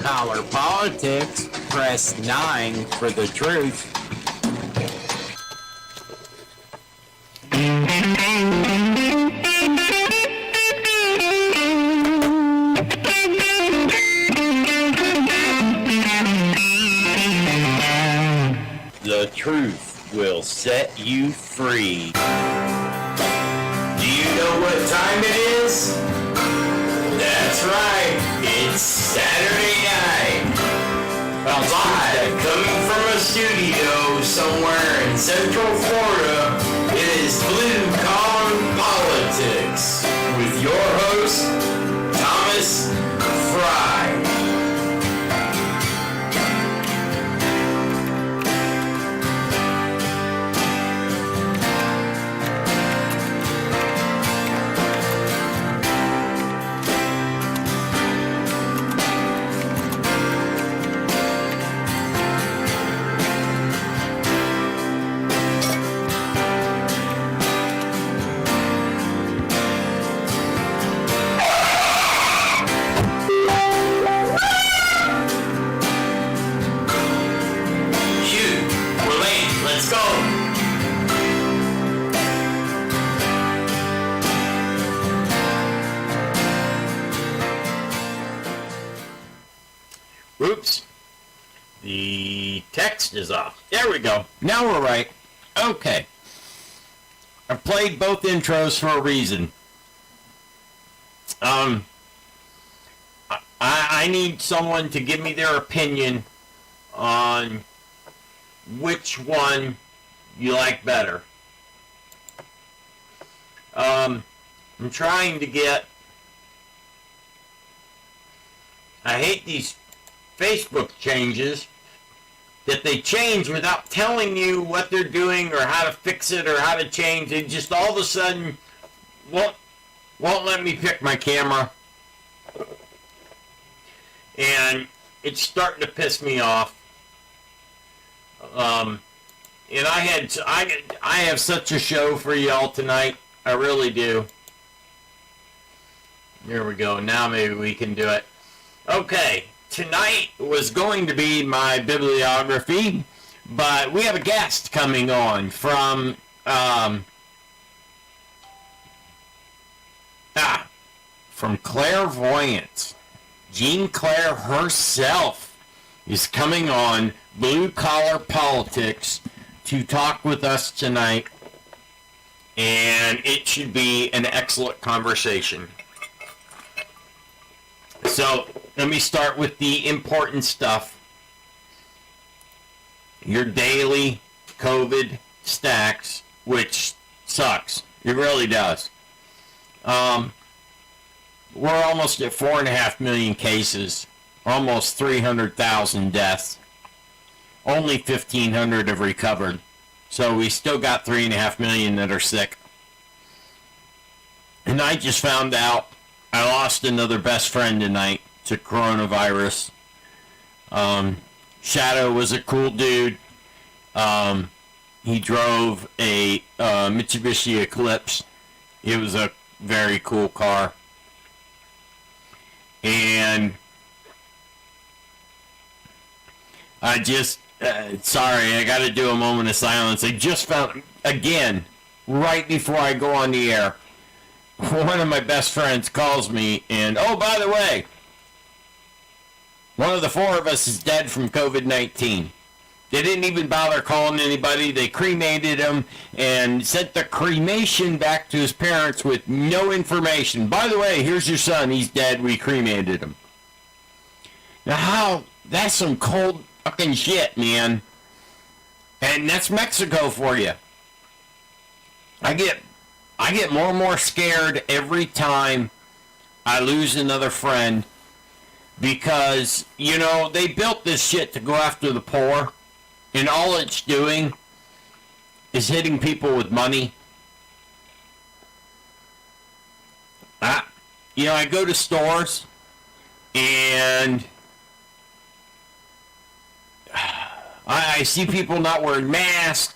Collar Politics, press 9 for the truth. The truth will set you free. Do you know what time it is? That's right, it's Saturday night. Live, coming from a studio somewhere in Central Florida, it is Blue Collar Politics with your host, Thomas Fry. Oops. The text is off. There we go. Now we're right. Okay. I played both intros for a reason. I need someone to give me their opinion on which one you like better. I'm trying to get... I hate these Facebook changes that they change without telling you what they're doing or how to fix it or how to change it. Just all of a sudden won't let me pick my camera, and it's starting to piss me off. And I have such a show for y'all tonight. I really do. There we go. Now maybe we can do it. Okay. Tonight was going to be my bibliography, but we have a guest coming on from Clairvoyance. Jean Claire herself is coming on Blue Collar Politics to talk with us tonight, and it should be an excellent conversation. So, let me start with the important stuff. Your daily COVID stacks, which sucks. It really does. We're almost at 4.5 million cases, almost 300,000 deaths. Only 1,500 have recovered. So we still got 3.5 million that are sick. And I just found out I lost another best friend tonight to coronavirus. Shadow was a cool dude. He drove a Mitsubishi Eclipse. It was a very cool car. And I just, sorry, I got to do a moment of silence. I just found, again, right before I go on the air, one of my best friends calls me, and, oh, by the way, one of the four of us is dead from COVID-19. They didn't even bother calling anybody. They cremated him and sent the cremation back to his parents with no information. By the way, here's your son. He's dead. We cremated him. Now, that's some cold fucking shit, man. And that's Mexico for you. I get more and more scared every time I lose another friend because, you know, they built this shit to go after the poor, and all it's doing is hitting people with money. You know, I go to stores and I see people not wearing masks,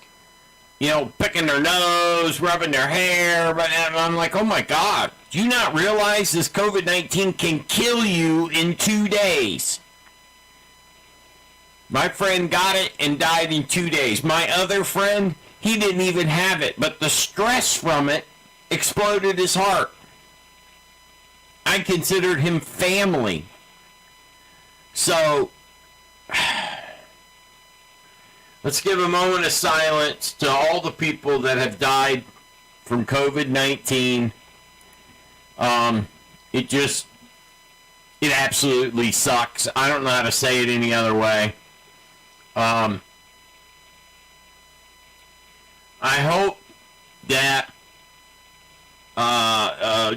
you know, picking their nose, rubbing their hair, but I'm like, oh my God, do you not realize this COVID-19 can kill you in 2 days? My friend got it and died in 2 days. My other friend, he didn't even have it, but the stress from it exploded his heart. I considered him family. So, let's give a moment of silence to all the people that have died from COVID-19. It absolutely sucks. I don't know how to say it any other way. I hope that,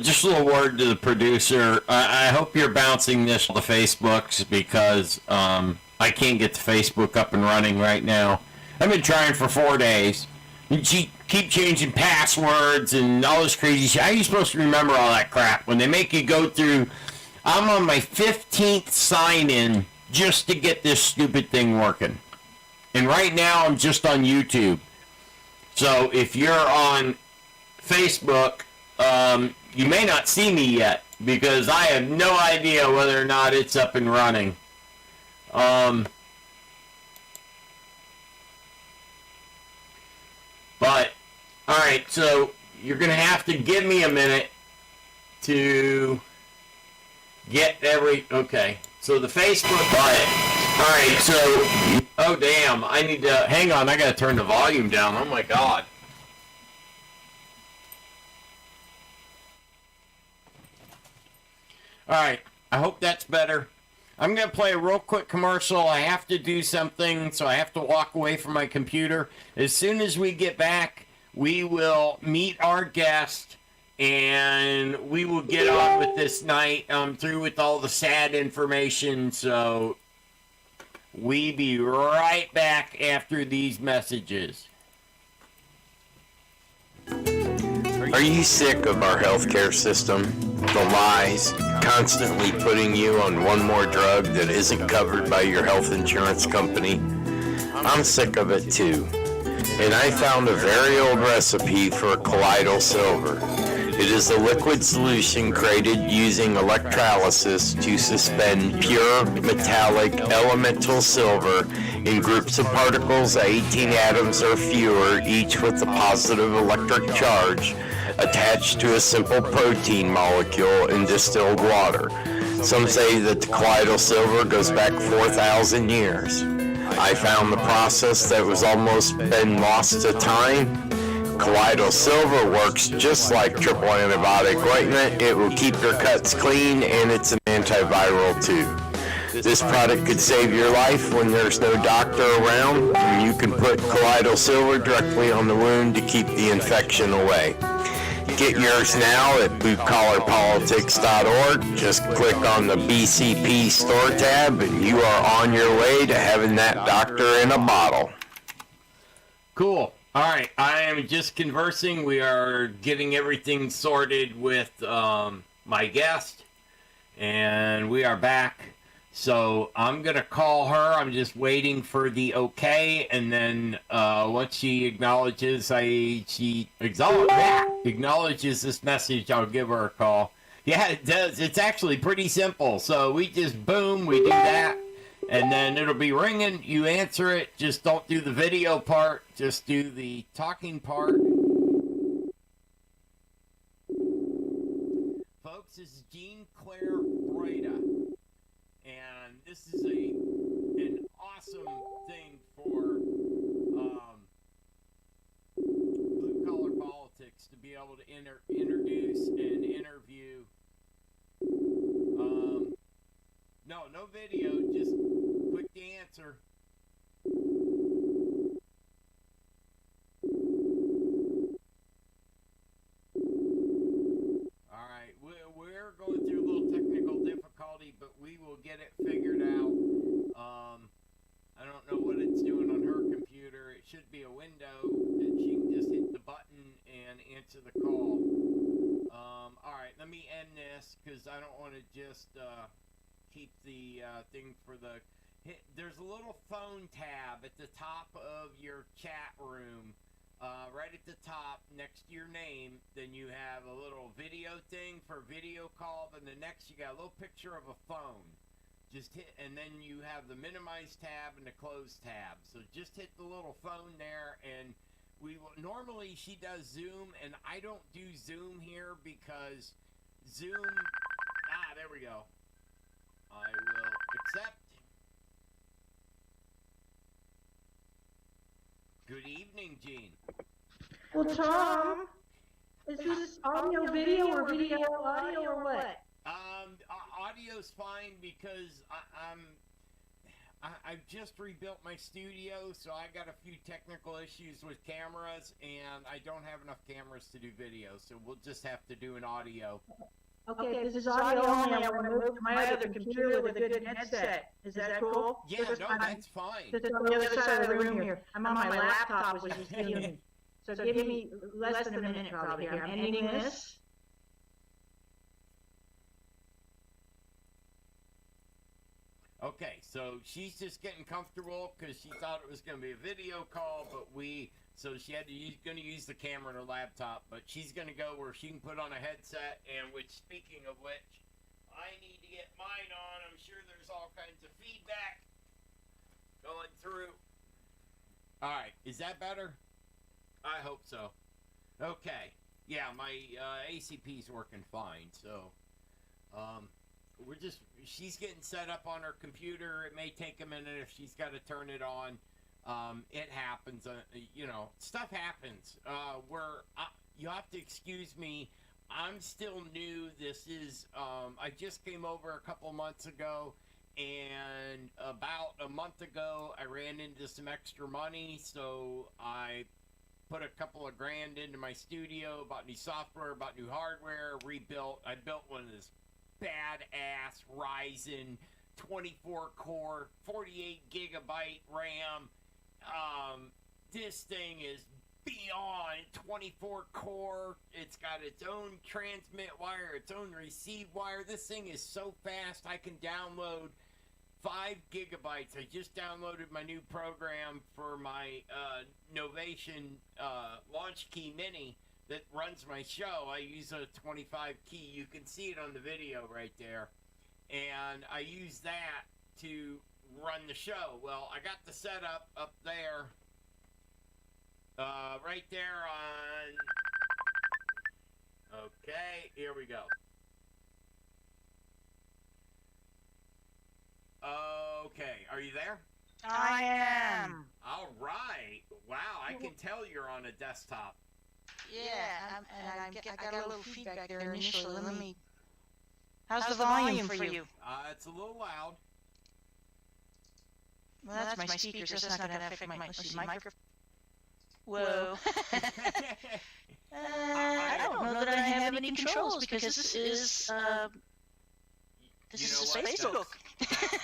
just a little word to the producer. I hope you're bouncing this to the Facebooks because I can't get the Facebook up and running right now. I've been trying for 4 days. You keep changing passwords and all this crazy shit. How are you supposed to remember all that crap when they make you go through? I'm on my 15th sign-in just to get this stupid thing working. And right now I'm just on YouTube. So if you're on Facebook, you may not see me yet because I have no idea whether or not it's up and running. But, alright, so you're going to have to give me a minute to get okay. So the Facebook button. Alright, so, oh damn, I need to, hang on, I got to turn the volume down, oh my god. Alright, I hope that's better. I'm going to play a real quick commercial. I have to do something, so I have to walk away from my computer. As soon as we get back, we will meet our guest, and we will get on with this night. I'm through with all the sad information, so we be right back after these messages. Are you sick of our healthcare system? The lies, constantly putting you on one more drug that isn't covered by your health insurance company? I'm sick of it too. And I found a very old recipe for colloidal silver. It is a liquid solution created using electrolysis to suspend pure metallic elemental silver in groups of particles of 18 atoms or fewer, each with a positive electric charge, attached to a simple protein molecule in distilled water. Some say that the colloidal silver goes back 4,000 years. I found the process that was almost been lost to time. Colloidal silver works just like triple antibiotic ointment. It will keep your cuts clean, and it's an antiviral too. This product could save your life when there's no doctor around, and you can put colloidal silver directly on the wound to keep the infection away. Get yours now at bluecollarpolitics.org. Just click on the BCP store tab, and you are on your way to having that doctor in a bottle. Cool. All right, I am just conversing. We are getting everything sorted with my guest, and we are back. So I'm going to call her. I'm just waiting for the okay, and then once she acknowledges acknowledges this message, I'll give her a call. Yeah, it does. It's actually pretty simple. So we just, boom, we do that. And then it'll be ringing. You answer it. Just don't do the video part. Just do the talking part. Folks, this is Jean Claire Breda. And this is an awesome thing for Blue Collar Politics to be able to introduce and interview. No video, just quick to answer. Alright, we're going through a little technical difficulty, but we will get it figured out. I don't know what it's doing on her computer. It should be a window that she can just hit the button and answer the call. Alright, let me end this because I don't want to just keep the thing for the... There's a little phone tab at the top of your chat room. Right at the top next to your name, then you have a little video thing for video call, then the next you got a little picture of a phone. Just hit, and then you have the minimize tab and the close tab. So just hit the little phone there, and we will. Normally she does Zoom, and I don't do Zoom here because Zoom. There we go. I will accept. Good evening, Gene. Well, Tom, is this audio, video, or video, audio, or what? Audio's fine because I've just rebuilt my studio, so I got a few technical issues with cameras, and I don't have enough cameras to do video, so we'll just have to do an audio. Okay, if this is audio only, I want to move to my other computer with a good headset. Is that cool? Yeah, no, that's fine. Just on the other side of the room here. I'm on my laptop, which is healing. So give me less than a minute probably here. I'm ending this. Okay, so she's just getting comfortable because she thought it was going to be a video call, but so she had to going to use the camera on her laptop, but she's going to go where she can put on a headset, and which, speaking of which, I need to get mine on. I'm sure there's all kinds of feedback going through. All right, is that better? I hope so. Okay, yeah, my ACP's working fine, so she's getting set up on her computer. It may take a minute if she's got to turn it on. It happens, stuff happens. You have to excuse me. I'm still new. This is, I just came over a couple months ago, and about a month ago, I ran into some extra money, so I put a couple of grand into my studio, bought new software, bought new hardware, rebuilt. I built one of this badass Ryzen 24 core 48 gigabyte RAM. This thing is beyond 24 core. It's got its own transmit wire, its own receive wire. This thing is so fast I can download 5 gigabytes. I just downloaded my new program for my Novation Launch Key Mini that runs my show. I use a 25 key. You can see it on the video right there. And I use that to run the show. Well, I got the setup up there. Right there on... Okay, here we go. Okay, are you there? I am. All right. Wow, I can tell you're on a desktop. Yeah, I got a little feedback there initially. Let me. How's the volume for you? It's a little loud. Well, that's my speakers. That's not going to affect my microphone. Whoa. I don't know that I have any controls because this is this is Facebook.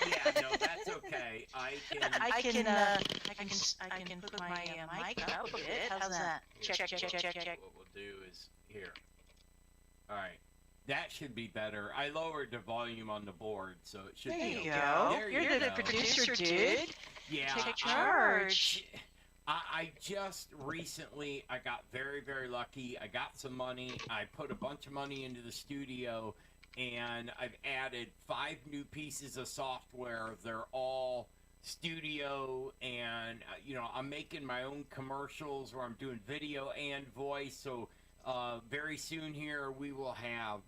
Yeah, no, that's okay. I can put my mic up a bit. How's that? Check. What we'll do is here. All right. That should be better. I lowered the volume on the board, so it should be okay. There you go. You're the producer, dude. Yeah. Take charge. I just recently, I got very, very lucky. I got some money. I put a bunch of money into the studio, and I've added 5 new pieces of software. They're all studio, and, I'm making my own commercials where I'm doing video and voice, so very soon here we will have,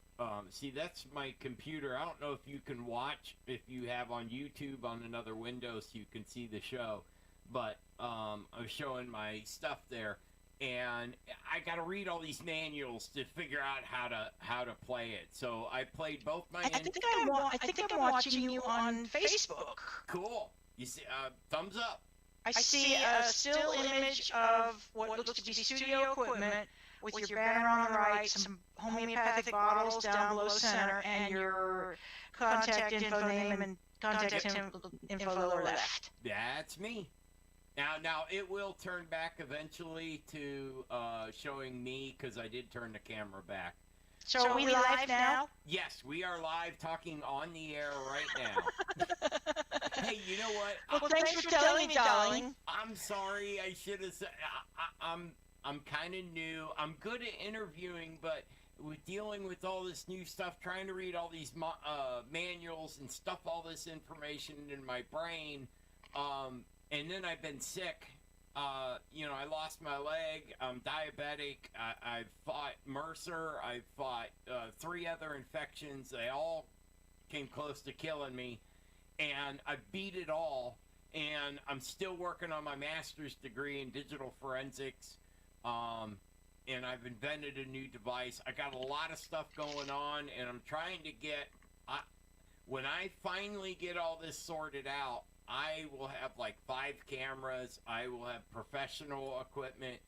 see, that's my computer. I don't know if you can watch, if you have on YouTube on another window so you can see the show, but I was showing my stuff there, and I got to read all these manuals to figure out how to play it. So I played both my. I think I'm watching you on Facebook. Cool. You see, thumbs up. I see a still image of what looks to be studio equipment with your banner on the right, some homeopathic bottles down below center, and your contact info name and contact info lower left. That's me. Now it will turn back eventually to showing me because I did turn the camera back. So are we live now? Yes, we are live talking on the air right now. Hey, you know what? Well, thanks for telling me, darling. I'm sorry. I should have said. I'm I'm kind of new. I'm good at interviewing, but with dealing with all this new stuff, trying to read all these manuals and stuff all this information in my brain, and then I've been sick. I lost my leg. I'm diabetic. I've fought MRSA. I've fought 3 other infections. They all came close to killing me, and I beat it all. And I'm still working on my master's degree in digital forensics. And I've invented a new device. I got a lot of stuff going on, and I'm trying to get. When I finally get all this sorted out, I will have like 5 cameras. I will have professional equipment.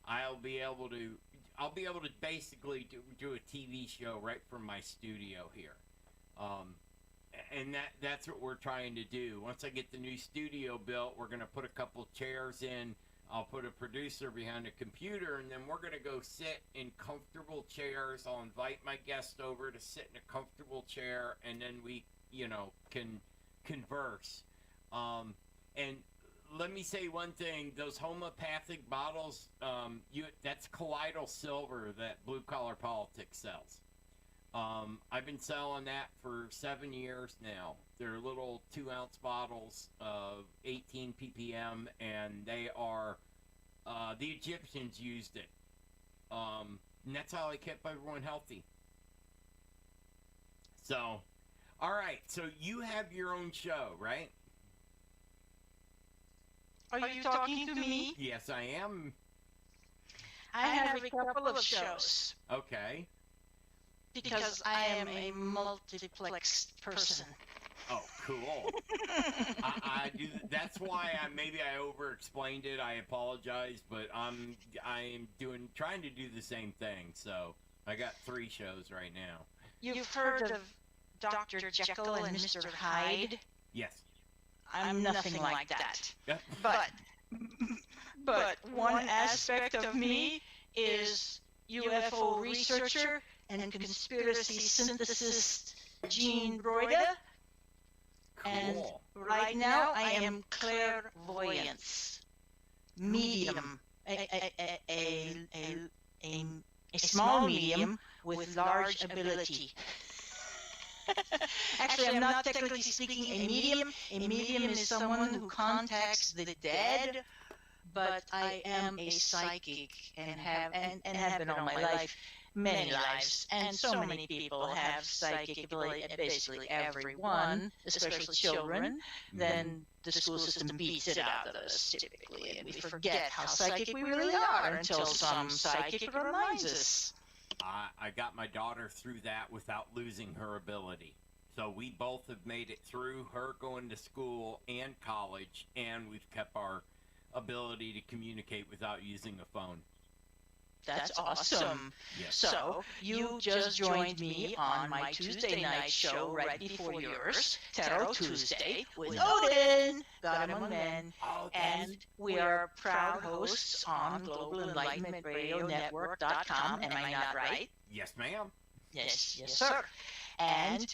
I'll be able to basically do a TV show right from my studio here. And that's what we're trying to do. Once I get the new studio built, we're going to put a couple chairs in. I'll put a producer behind a computer, and then we're going to go sit in comfortable chairs. I'll invite my guest over to sit in a comfortable chair, and then we, can converse. And let me say one thing. Those homeopathic bottles, that's colloidal silver that Blue Collar Politics sells. I've been selling that for 7 years now. They're little 2-ounce bottles of 18 ppm, and they are, the Egyptians used it. And that's how they kept everyone healthy. So, alright, so you have your own show, right? Are you talking to me? Yes, I am. I have a couple of shows. Okay. Because I am a multiplex person. Oh, cool. I do. That's why maybe I over-explained it. I apologize, but I am trying to do the same thing. So I got 3 shows right now. You've heard of Dr. Jekyll and Mr. Hyde? Yes. I'm nothing like that. Yep. But one aspect of me is UFO researcher and conspiracy synthesist Gene Broida. Cool. And right now I am clairvoyance, medium, a small medium with large ability. Actually, I'm not technically speaking a medium. A medium is someone who contacts the dead, but I am a psychic and have been all my life, many lives, and so many people have psychic ability. Basically, everyone, especially children. Then the school system beats it out of us typically, and we forget how psychic we really are until some psychic reminds us. I got my daughter through that without losing her ability. So we both have made it through, her going to school and college, and we've kept our ability to communicate without using a phone. That's awesome. Yes. So, you just joined me on my Tuesday night show right before yours, Tarot Tuesday, with Odin, God Among Men, and we are proud hosts on Global Enlightenment Radio Network.com. Am I not right? Yes, ma'am. Yes, sir. And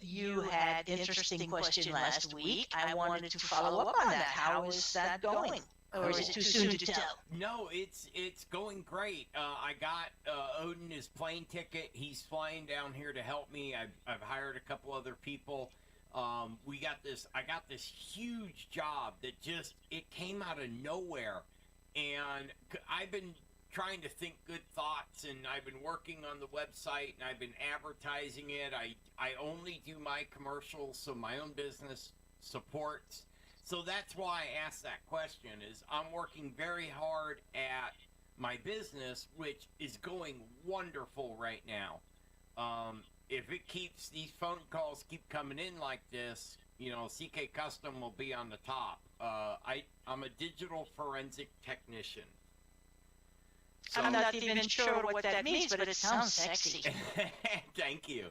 you had an interesting question last week. I wanted to follow up on that. How is that going? Or is it too soon to tell? No, it's going great. I got Odin his plane ticket. He's flying down here to help me. I've hired a couple other people. I got this huge job that it came out of nowhere, and I've been trying to think good thoughts, and I've been working on the website, and I've been advertising it. I only do my commercials, so my own business supports. So that's why I asked that question, is I'm working very hard at my business, which is going wonderful right now. If these phone calls keep coming in like this, CK Custom will be on the top. I'm a digital forensic technician. So, I'm not even sure what that means, but it sounds sexy. Thank you.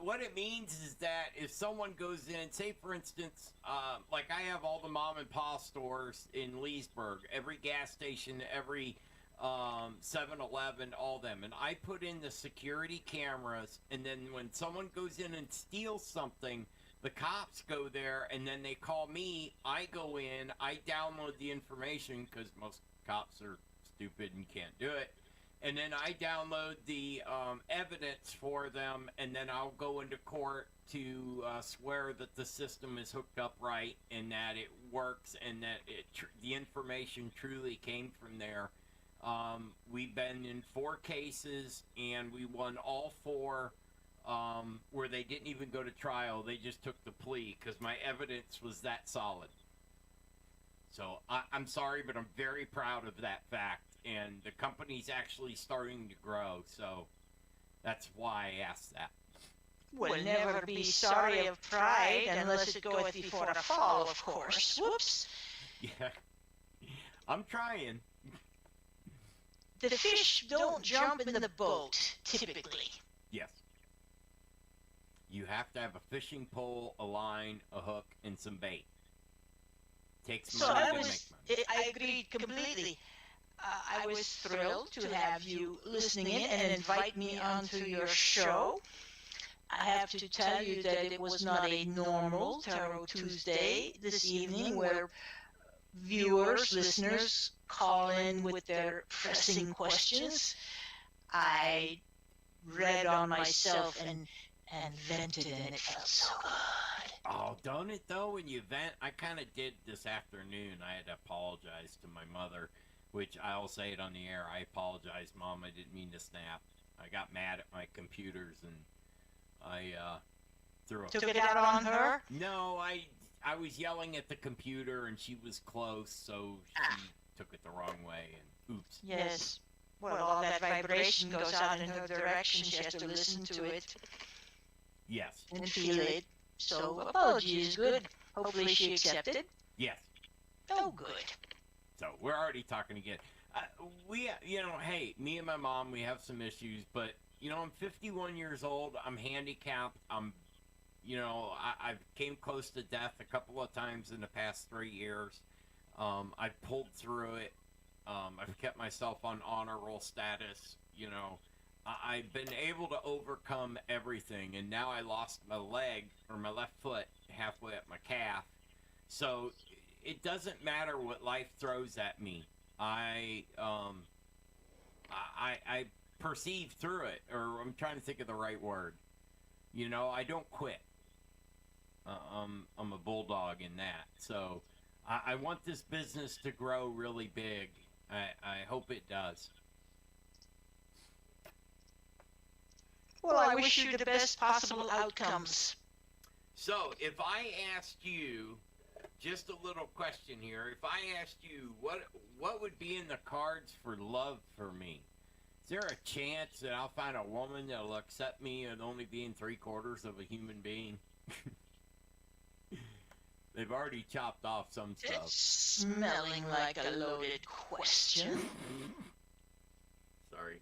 What it means is that if someone goes in, say for instance, like I have all the mom and pop stores in Leesburg, every gas station, every 7-Eleven, all them, and I put in the security cameras, and then when someone goes in and steals something, the cops go there, and then they call me, I go in, I download the information, because most cops are stupid and can't do it. And then I download the evidence for them, and then I'll go into court to swear that the system is hooked up right and that it works and that the information truly came from there. We've been in 4 cases, and we won all 4 where they didn't even go to trial. They just took the plea because my evidence was that solid. So I'm sorry, but I'm very proud of that fact. And the company's actually starting to grow, so that's why I asked that. Will never be sorry of pride unless it goeth before a fall, of course. Whoops. Yeah, I'm trying. The fish don't jump in the boat, typically. Yes. You have to have a fishing pole, a line, a hook, and some bait. Takes money to make money. I agreed completely. I was thrilled to have you listening in and invite me onto your show. I have to tell you that it was not a normal Tarot Tuesday this evening where viewers, listeners call in with their pressing questions. I read on myself and vented, and it felt so good. Oh, don't it though? When you vent, I kind of did this afternoon. I had to apologize to my mother, which I'll say it on the air. I apologize, Mom. I didn't mean to snap. I got mad at my computers, and I threw a... Took it out on her? No, I was yelling at the computer, and she was close, so she took it the wrong way, and oops. Yes. Well, all that vibration goes out in her direction. She has to listen to it. Yes. And feel it. So, apology is good. Hopefully she accepted. Yes. Oh, good. So, we're already talking again. Hey, me and my mom, we have some issues, but, I'm 51 years old. I'm handicapped. I've came close to death a couple of times in the past 3 years. I've pulled through it. I've kept myself on honor roll status. I've been able to overcome everything, and now I lost my leg, or my left foot, halfway up my calf. So it doesn't matter what life throws at me. I perceive through it, or I'm trying to think of the right word. I don't quit. I'm a bulldog in that. So I want this business to grow really big. I hope it does. Well, I wish you the best possible outcomes. So, if I asked you, just a little question here, if I asked you what would be in the cards for love for me, is there a chance that I'll find a woman that'll accept me and only being 3/4 of a human being? They've already chopped off some stuff. It's smelling like a loaded question. Sorry.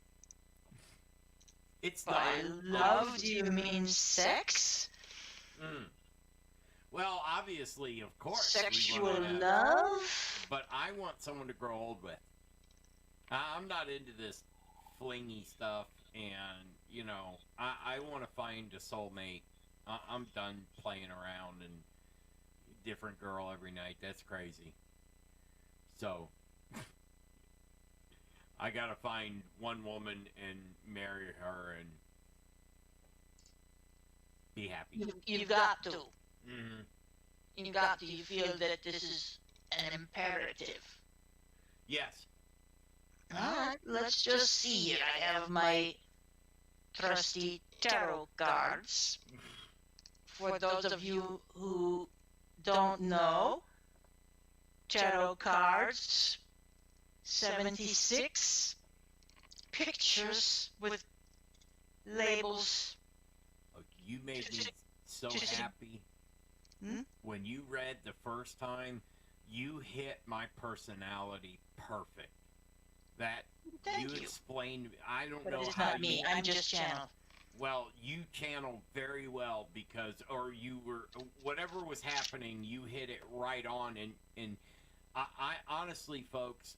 It's not. By love, do you mean sex? Well, obviously, of course. Sexual love? But I want someone to grow old with. I'm not into this flingy stuff, and, I want to find a soulmate. I'm done playing around and different girl every night. That's crazy. So, I gotta find one woman and marry her and be happy. You've got to. Mm-hmm. You've got to. You feel that this is an imperative. Yes. Alright, let's just see here. I have my trusty tarot cards. For those of you who don't know, tarot cards, 76 pictures with labels. Oh, you made me so happy. When you read the first time, you hit my personality perfect. That Thank you. Explained. I don't But know it's how not me. I'm just channel. Well, you channeled very well because, or you were, whatever was happening, you hit it right on. And I honestly, folks,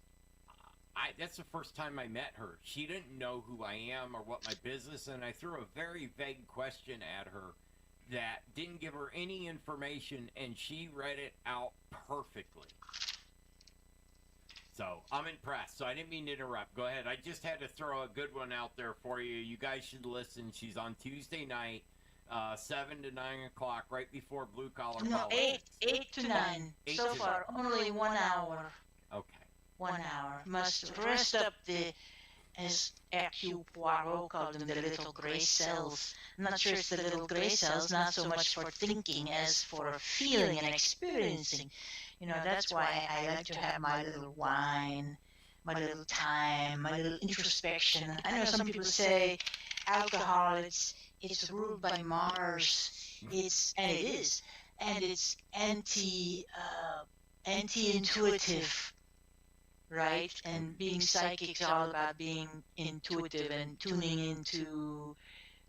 that's the first time I met her. She didn't know who I am or what my business, and I threw a very vague question at her that didn't give her any information, and she read it out perfectly. So So I'm impressed. So I didn't mean to interrupt. Go ahead. I just had to throw a good one out there for you. You guys should listen. She's on Tuesday night, 7 to 9 o'clock, right before Blue Collar No, Politics. 8 to 9. Eight So to far, only 1 hour. Okay. 1 hour. Must rest up the, as Hercule Poirot called them, the little gray cells. I'm not sure it's the little gray cells, not so much for thinking as for feeling and experiencing. You know, that's why I like to have my little wine, my little time, my little introspection. I know some people say alcohol, it's ruled by Mars. And it is. And it's anti-intuitive. Right? And being psychic is all about being intuitive and tuning into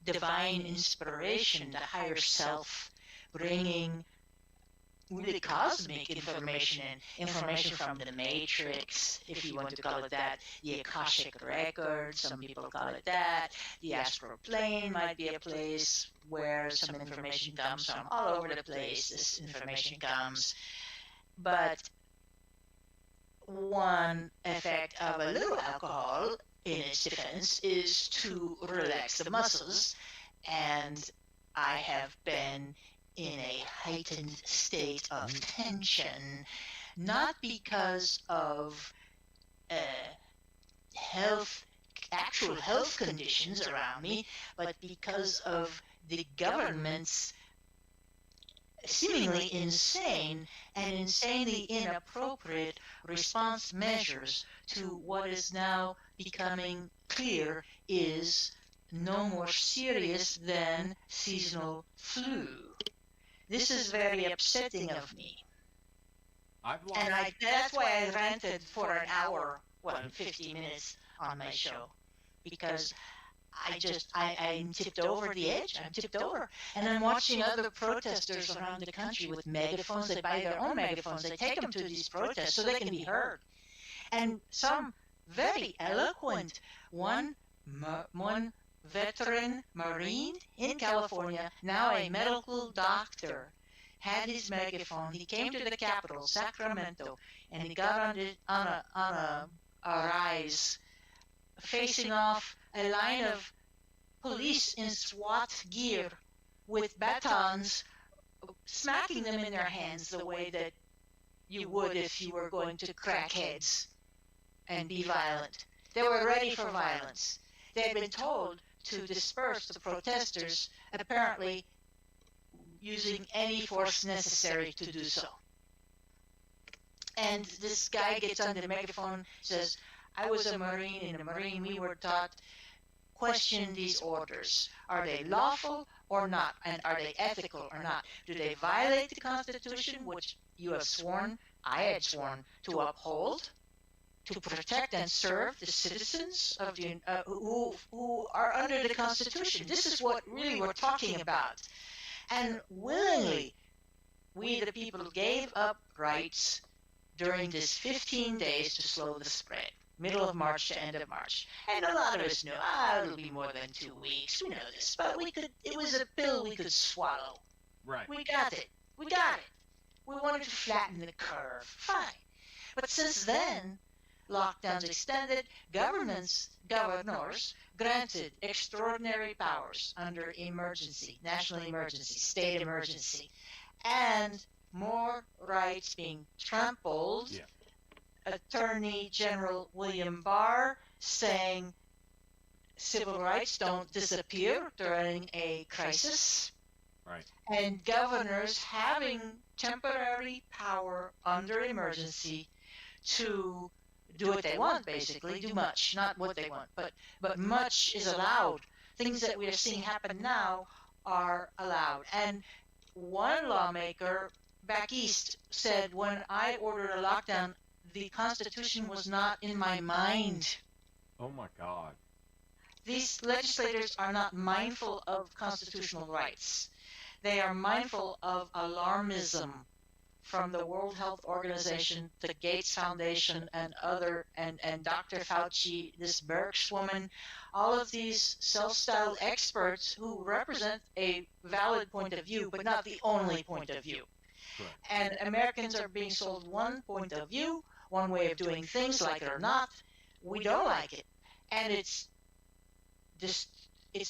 divine inspiration, the higher self, bringing really cosmic information from the matrix, if you want to call it that, the Akashic record, some people call it that, the astral plane might be a place where some information comes from. All over the place this information comes. But one effect of a little alcohol, in its defense, is to relax the muscles, and I have been in a heightened state of tension, not because of actual health conditions around me, but because of the government's seemingly insane and insanely inappropriate response measures to what is now becoming clear is no more serious than seasonal flu. This is very upsetting of me. That's why I ranted for an hour, 50 minutes on my show, because I'm tipped over the edge. I'm tipped over. And I'm watching other protesters around the country with megaphones. They buy their own megaphones. They take them to these protests so they can be heard. And some very eloquent, one veteran Marine in California, now a medical doctor, had his megaphone. He came to the capital, Sacramento, and he got on a rise, facing off a line of police in SWAT gear with batons, smacking them in their hands the way that you would if you were going to crack heads and be violent. They were ready for violence. They had been told to disperse the protesters, apparently using any force necessary to do so. And this guy gets on the megaphone, says, I was a Marine. In the Marine, we were taught, question these orders. Are they lawful or not? And are they ethical or not? Do they violate the Constitution, which you have sworn, I had sworn, to uphold, to protect and serve the citizens of the who are under the Constitution? This is what really we're talking about. And willingly, we the people gave up rights during this 15 days to slow the spread. Middle of March to end of March. And a lot of us knew, it'll be more than 2 weeks. We know this. But it was a pill we could swallow. Right. We got it. We wanted to flatten the curve. Fine. But since then, lockdowns extended, governors granted extraordinary powers under emergency, national emergency, state emergency, and more rights being trampled. Yeah. Attorney General William Barr saying civil rights don't disappear during a crisis. Right. And governors having temporary power under emergency to do what they want, basically, do much, not what they want, but much is allowed. Things that we are seeing happen now are allowed. And one lawmaker back east said, when I ordered a lockdown, the Constitution was not in my mind. Oh my God. These legislators are not mindful of constitutional rights. They are mindful of alarmism from the World Health Organization, the Gates Foundation, and Dr. Fauci, this Birx woman, all of these self-styled experts who represent a valid point of view, but not the only point of view. Correct. And Americans are being sold one point of view, one way of doing things, like it or not. We don't like it, and it's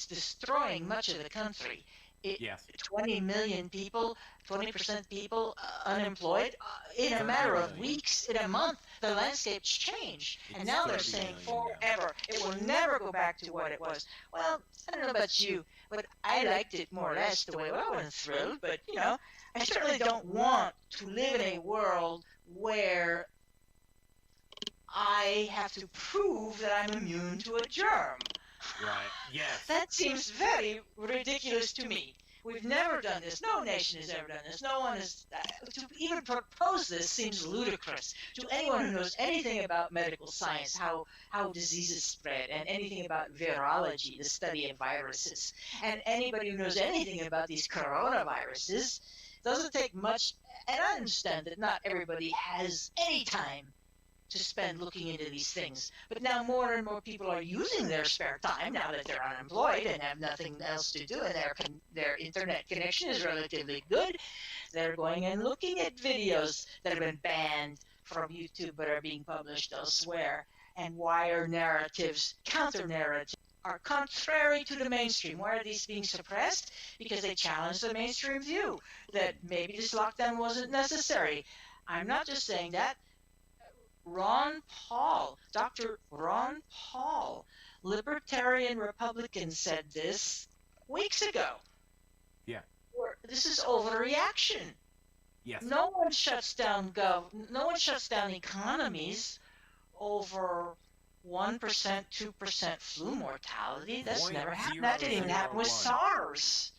destroying much of the country. Yes. 20 million people, 20% people unemployed in a matter of weeks, in a month. The landscape's changed, and now they're saying forever it will never go back to what it was. Well, I don't know about you, but I liked it more or less the way. Well, I wasn't thrilled, but I certainly don't want to live in a world where I have to prove that I'm immune to a germ. Right. Yes. That seems very ridiculous to me. We've never done this. No nation has ever done this. No one has. To even propose this seems ludicrous to anyone who knows anything about medical science, how diseases spread, and anything about virology, the study of viruses. And anybody who knows anything about these coronaviruses, doesn't take much. And I understand that not everybody has any time to spend looking into these things. But now more and more people are using their spare time now that they're unemployed and have nothing else to do, and their internet connection is relatively good. They're going and looking at videos that have been banned from YouTube but are being published elsewhere. And why are narratives, counter-narratives, are contrary to the mainstream? Why are these being suppressed? Because they challenge the mainstream view that maybe this lockdown wasn't necessary. I'm not just saying that. Dr. Ron Paul, libertarian Republican, said this weeks ago. Yeah. This is overreaction. Yes. No one shuts down economies over 1%, 2% flu mortality. That's never happened. That didn't even happen with SARS.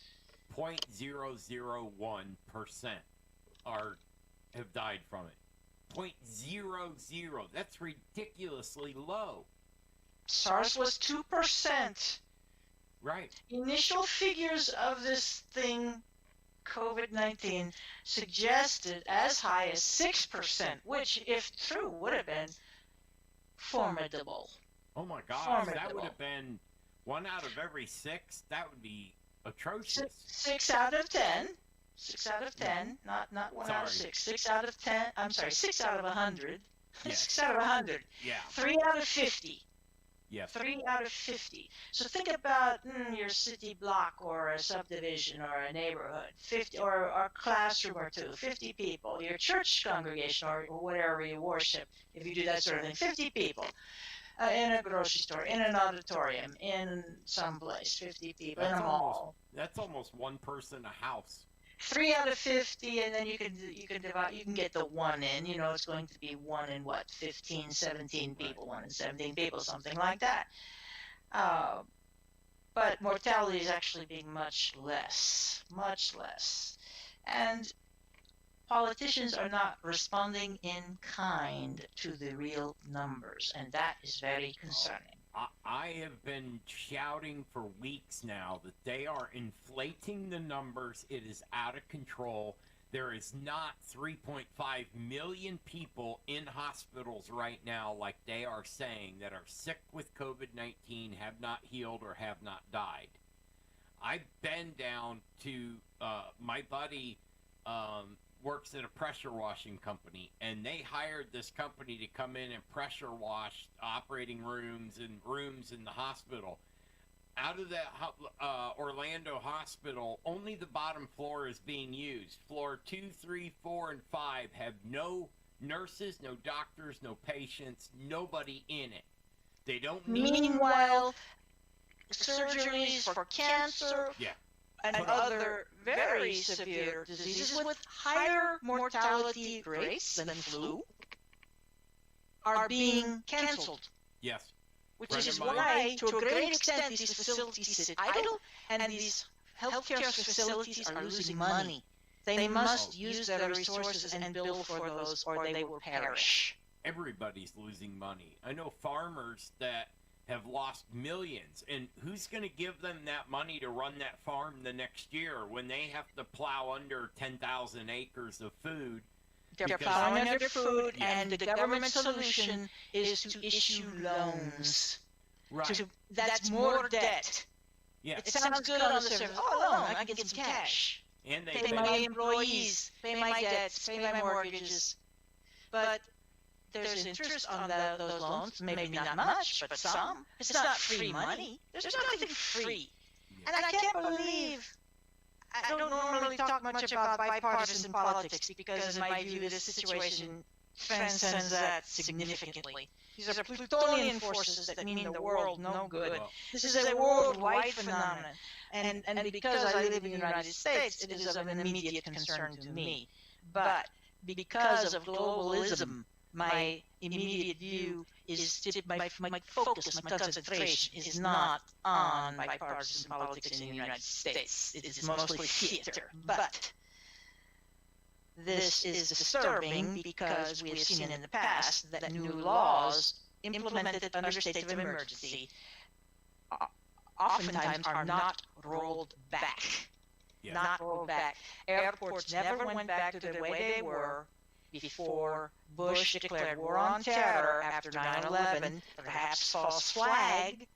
0.001% have died from it. 0.00. That's ridiculously low. SARS was 2%. Right. Initial figures of this thing, COVID-19, suggested as high as 6%, which, if true, would have been formidable. Oh my gosh, that would have been 1 out of every 6. That would be atrocious. 6 out of 10. 6 out of 10, not 1 out of 6. 6 out of 10. I'm sorry, 6 out of 100. Yes. 6 out of 100. Yeah. 3 out of 50. Yes. 3 out of 50. So think about your city block or a subdivision or a neighborhood, 50 or a classroom or two, 50 people. Your church congregation or whatever you worship, if you do that sort of thing, 50 people. In a grocery store, in an auditorium, in some place, 50 people, in a mall. That's almost one person a house. 3 out of 50, and then you can divide. You can get the 1 in. It's going to be 1 in 15, 17 people, 1 in 17 people, something like that. But mortality is actually being much less, and politicians are not responding in kind to the real numbers, and that is very concerning. I have been shouting for weeks now that they are inflating the numbers. It is out of control. There is not 3.5 million people in hospitals right now, like they are saying, that are sick with COVID-19, have not healed, or have not died. I've been down to my buddy works at a pressure washing company, and they hired this company to come in and pressure wash operating rooms and rooms in the hospital. Out of that Orlando hospital, only the bottom floor is being used. Floor 2, 3, 4, and 5 have no nurses, no doctors, no patients, nobody in it. They don't need... Meanwhile, surgeries for cancer... Yeah. And other very severe diseases with higher mortality rates than flu are being canceled. Yes. Which is why, to a great extent, these facilities sit idle, and these healthcare facilities are losing money. They must use their resources and bill for those, or they will perish. Everybody's losing money. I know farmers that have lost millions, and who's going to give them that money to run that farm the next year when they have to plow under 10,000 acres of food? They're plowing under food, and the government solution is to issue loans. Right. That's more debt. Yeah. It sounds good on the surface. Oh, loan, I can get some cash. And they pay my employees, pay my debts, pay my mortgages. But there's interest on those loans, maybe not much, but some. It's not free money. There's nothing free. And I can't believe, I don't normally talk much about bipartisan politics because in my view this situation transcends that significantly. These are Plutonian forces that mean the world no good. This is a worldwide phenomenon. And because I live in the United States, it is of an immediate concern to me. But because of globalism, my immediate view is my focus, my concentration is not on bipartisan politics in the United States. It is mostly theater. But this is disturbing because we have seen in the past that new laws implemented under state of emergency oftentimes are not rolled back. Yeah. Not rolled back. Airports never went back to the way they were before Bush declared war on terror after 9/11, perhaps false flag.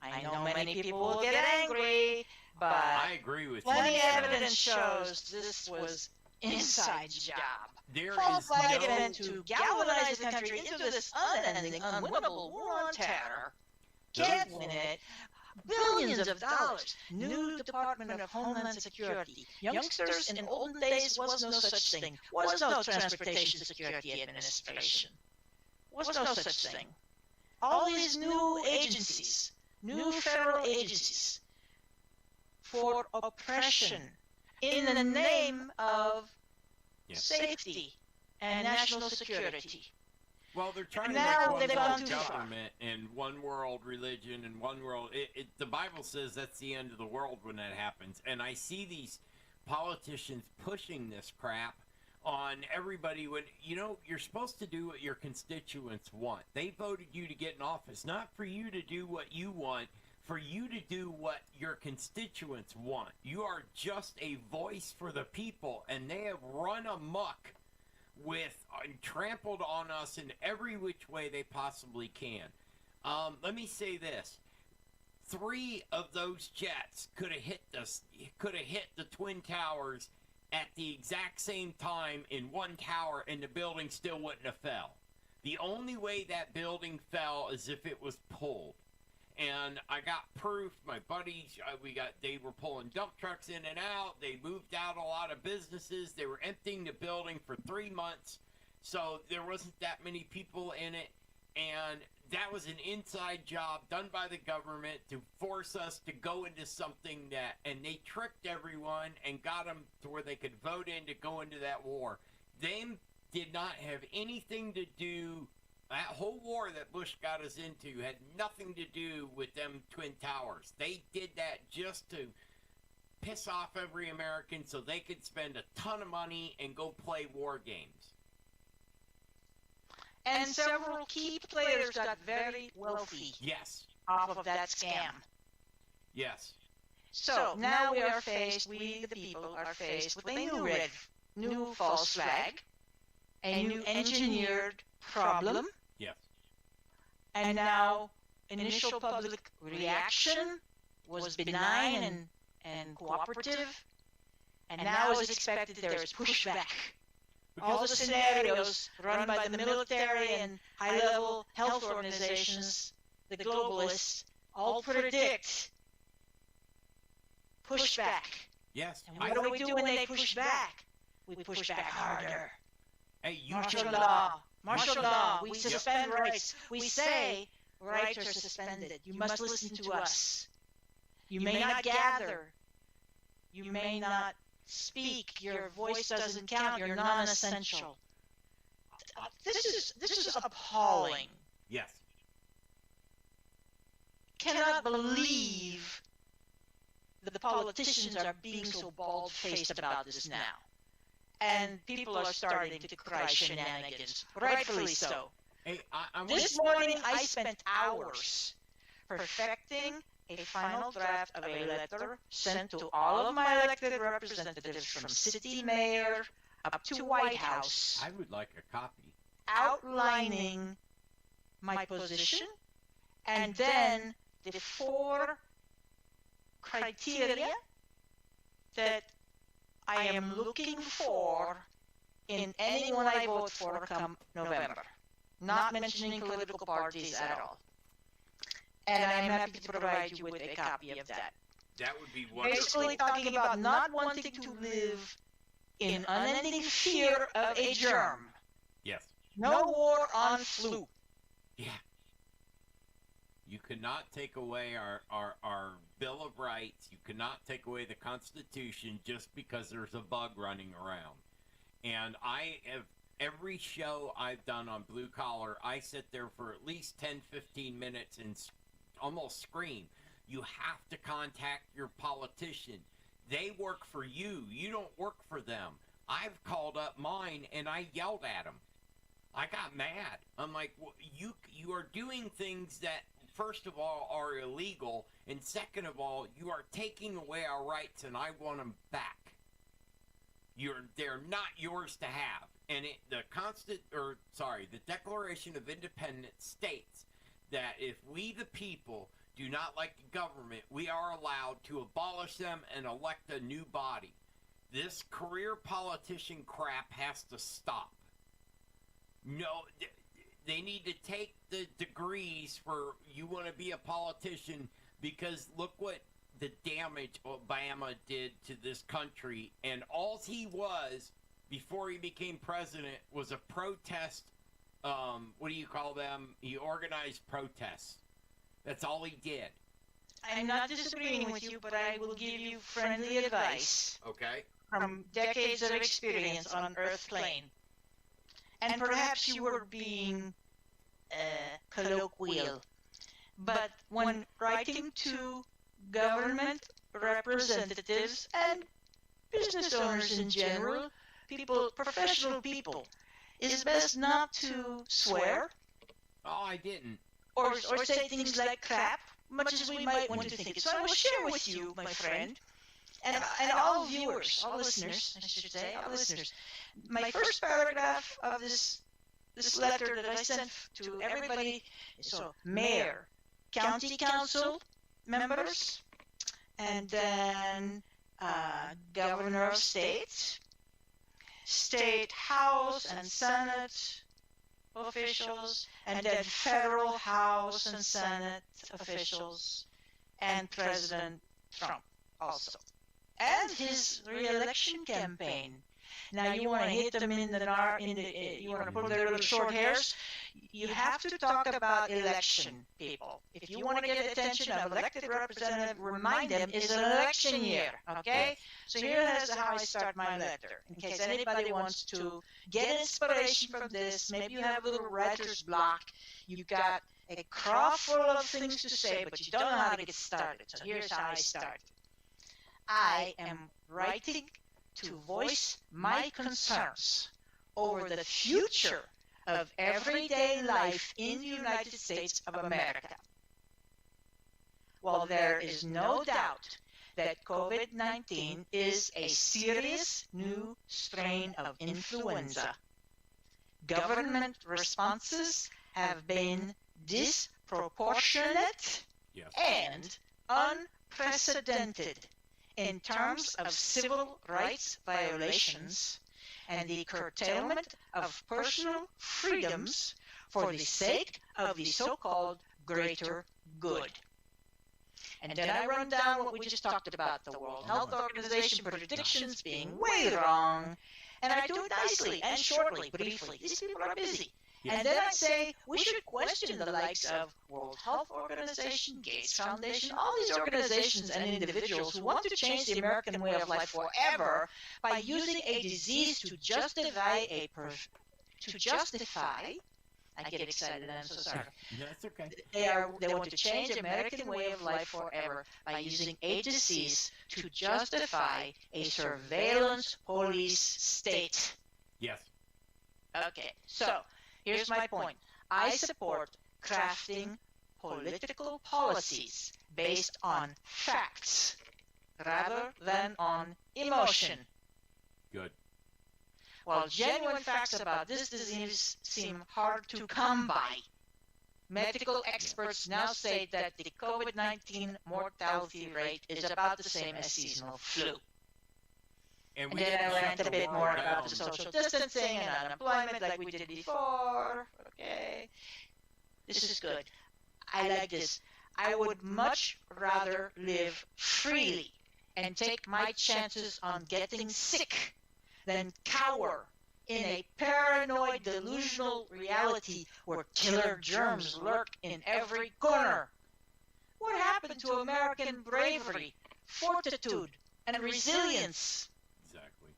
I know many people will get angry, but I agree with plenty you. of evidence shows this was inside job. There False is flag no meant to galvanize the country into this unending, unwinnable war on terror. Can't win it. Billions of dollars. New Department of Homeland Security. Youngsters, in olden days was no such thing. Was no Transportation Security Administration. Was no such thing. All these new agencies, new federal agencies, for oppression in the name of safety and national security. Well, they're trying to Now make they've one gone world too far. government and one world religion and one world. The Bible says that's the end of the world when that happens. And I see these politicians pushing this crap on everybody when, you're supposed to do what your constituents want. They voted you to get in office, not for you to do what you want, for you to do what your constituents want. You are just a voice for the people, and they have run amok with and trampled on us in every which way they possibly can. Let me say this: 3 of those jets could have hit the Twin Towers at the exact same time in one tower, and the building still wouldn't have fell. The only way that building fell is if it was pulled. And I got proof. My buddies, they were pulling dump trucks in and out. They moved out a lot of businesses. They were emptying the building for 3 months. So there wasn't that many people in it. And that was an inside job done by the government to force us to go into something and they tricked everyone and got them to where they could vote in to go into that war. They did not have anything to do. That whole war that Bush got us into had nothing to do with them Twin Towers. They did that just to piss off every American so they could spend a ton of money and go play war games. And several key players got very wealthy Yes. off of that scam. Yes. So now we the people are faced with a new false flag, a new engineered problem. Yes. And now initial public reaction was benign and cooperative. And now as expected there is pushback. All the scenarios run by the military and high-level health organizations, the globalists, all predict pushback. Yes. And what do we do when they push back? We push back harder. Hey, you Martial can- law. Martial law. We suspend rights. We say rights are suspended. You must listen to us. You may not gather. You may not speak. Your voice doesn't count. You're non-essential. This is appalling. Yes. Cannot believe that the politicians are being so bald-faced about this now. And people are starting to cry shenanigans, rightfully so. Hey, I want This morning I spent hours perfecting a final draft of a letter sent to all of my elected representatives from city mayor up to White House, I would like a copy. outlining my position and then the 4 criteria that I am looking for in anyone I vote for come November. not mentioning political parties at all. And I'm happy to provide you with a copy of that. That would be wonderful. Basically talking about not wanting to live in unending fear of a germ. Yes. No war on flu. Yeah. You cannot take away our Bill of Rights. You cannot take away the Constitution just because there's a bug running around. And I have, every show I've done on Blue Collar, I sit there for at least 10, 15 minutes and almost scream. You have to contact your politician. They work for you. You don't work for them. I've called up mine and I yelled at them. I got mad. I'm like, well, you are doing things that, first of all, are illegal, and second of all, you are taking away our rights, and I want them back. They're not yours to have. And the Declaration of Independence states that if we the people do not like the government, we are allowed to abolish them and elect a new body. This career politician crap has to stop. No, they need to take the degrees for you want to be a politician, because look what the damage Obama did to this country. And all he was before he became president was a protest. What do you call them? He organized protests. That's all he did. I'm not disagreeing with you, but I will give you friendly advice. Okay. From decades of experience on Earth plane. And perhaps you were being colloquial, but when writing to government representatives and business owners in general, professional people, it's best not to swear. Oh, I didn't. Or say things like crap, much as we might want to think it. So I will share with you, my friend, and all viewers, all listeners, I should say, all listeners, my first paragraph of this letter that I sent to everybody, so mayor, county council members, and then governor of state, state house and senate officials, and then federal house and senate officials, and President Trump also, and his re-election campaign. Now you want to hit them you want to pull their little short hairs. You have to talk about election, people. If you want to get attention of elected representative, remind them it's an election year, okay? So here's how I start my letter, in case anybody wants to get inspiration from this. Maybe you have a little writer's block. You got a crop full of things to say, but you don't know how to get started. So here's how I start. I am writing to voice my concerns over the future of everyday life in the United States of America. Well, there is no doubt that COVID-19 is a serious new strain of influenza. Government responses have been disproportionate and unprecedented in terms of civil rights violations and the curtailment of personal freedoms for the sake of the so-called greater good. And then I run down what we just talked about, the World Health Organization predictions being way wrong, and I do it nicely and shortly, briefly. These people are busy. And then I say we should question the likes of World Health Organization, Gates Foundation, all these organizations and individuals who want to change the American way of life forever by using a disease to justify I get excited, I'm so sorry. That's okay. They want to change the American way of life forever by using a disease to justify a surveillance police state. Yes. Okay, so here's my point. I support crafting political policies based on facts rather than on emotion. Good. While genuine facts about this disease seem hard to come by, medical experts now say that the COVID-19 mortality rate is about the same as seasonal flu. And then I rant a bit more about the social distancing and unemployment like we did before. Okay. This is good. I like this. I would much rather live freely and take my chances on getting sick than cower in a paranoid, delusional reality where killer germs lurk in every corner. What happened to American bravery, fortitude, and resilience? Exactly.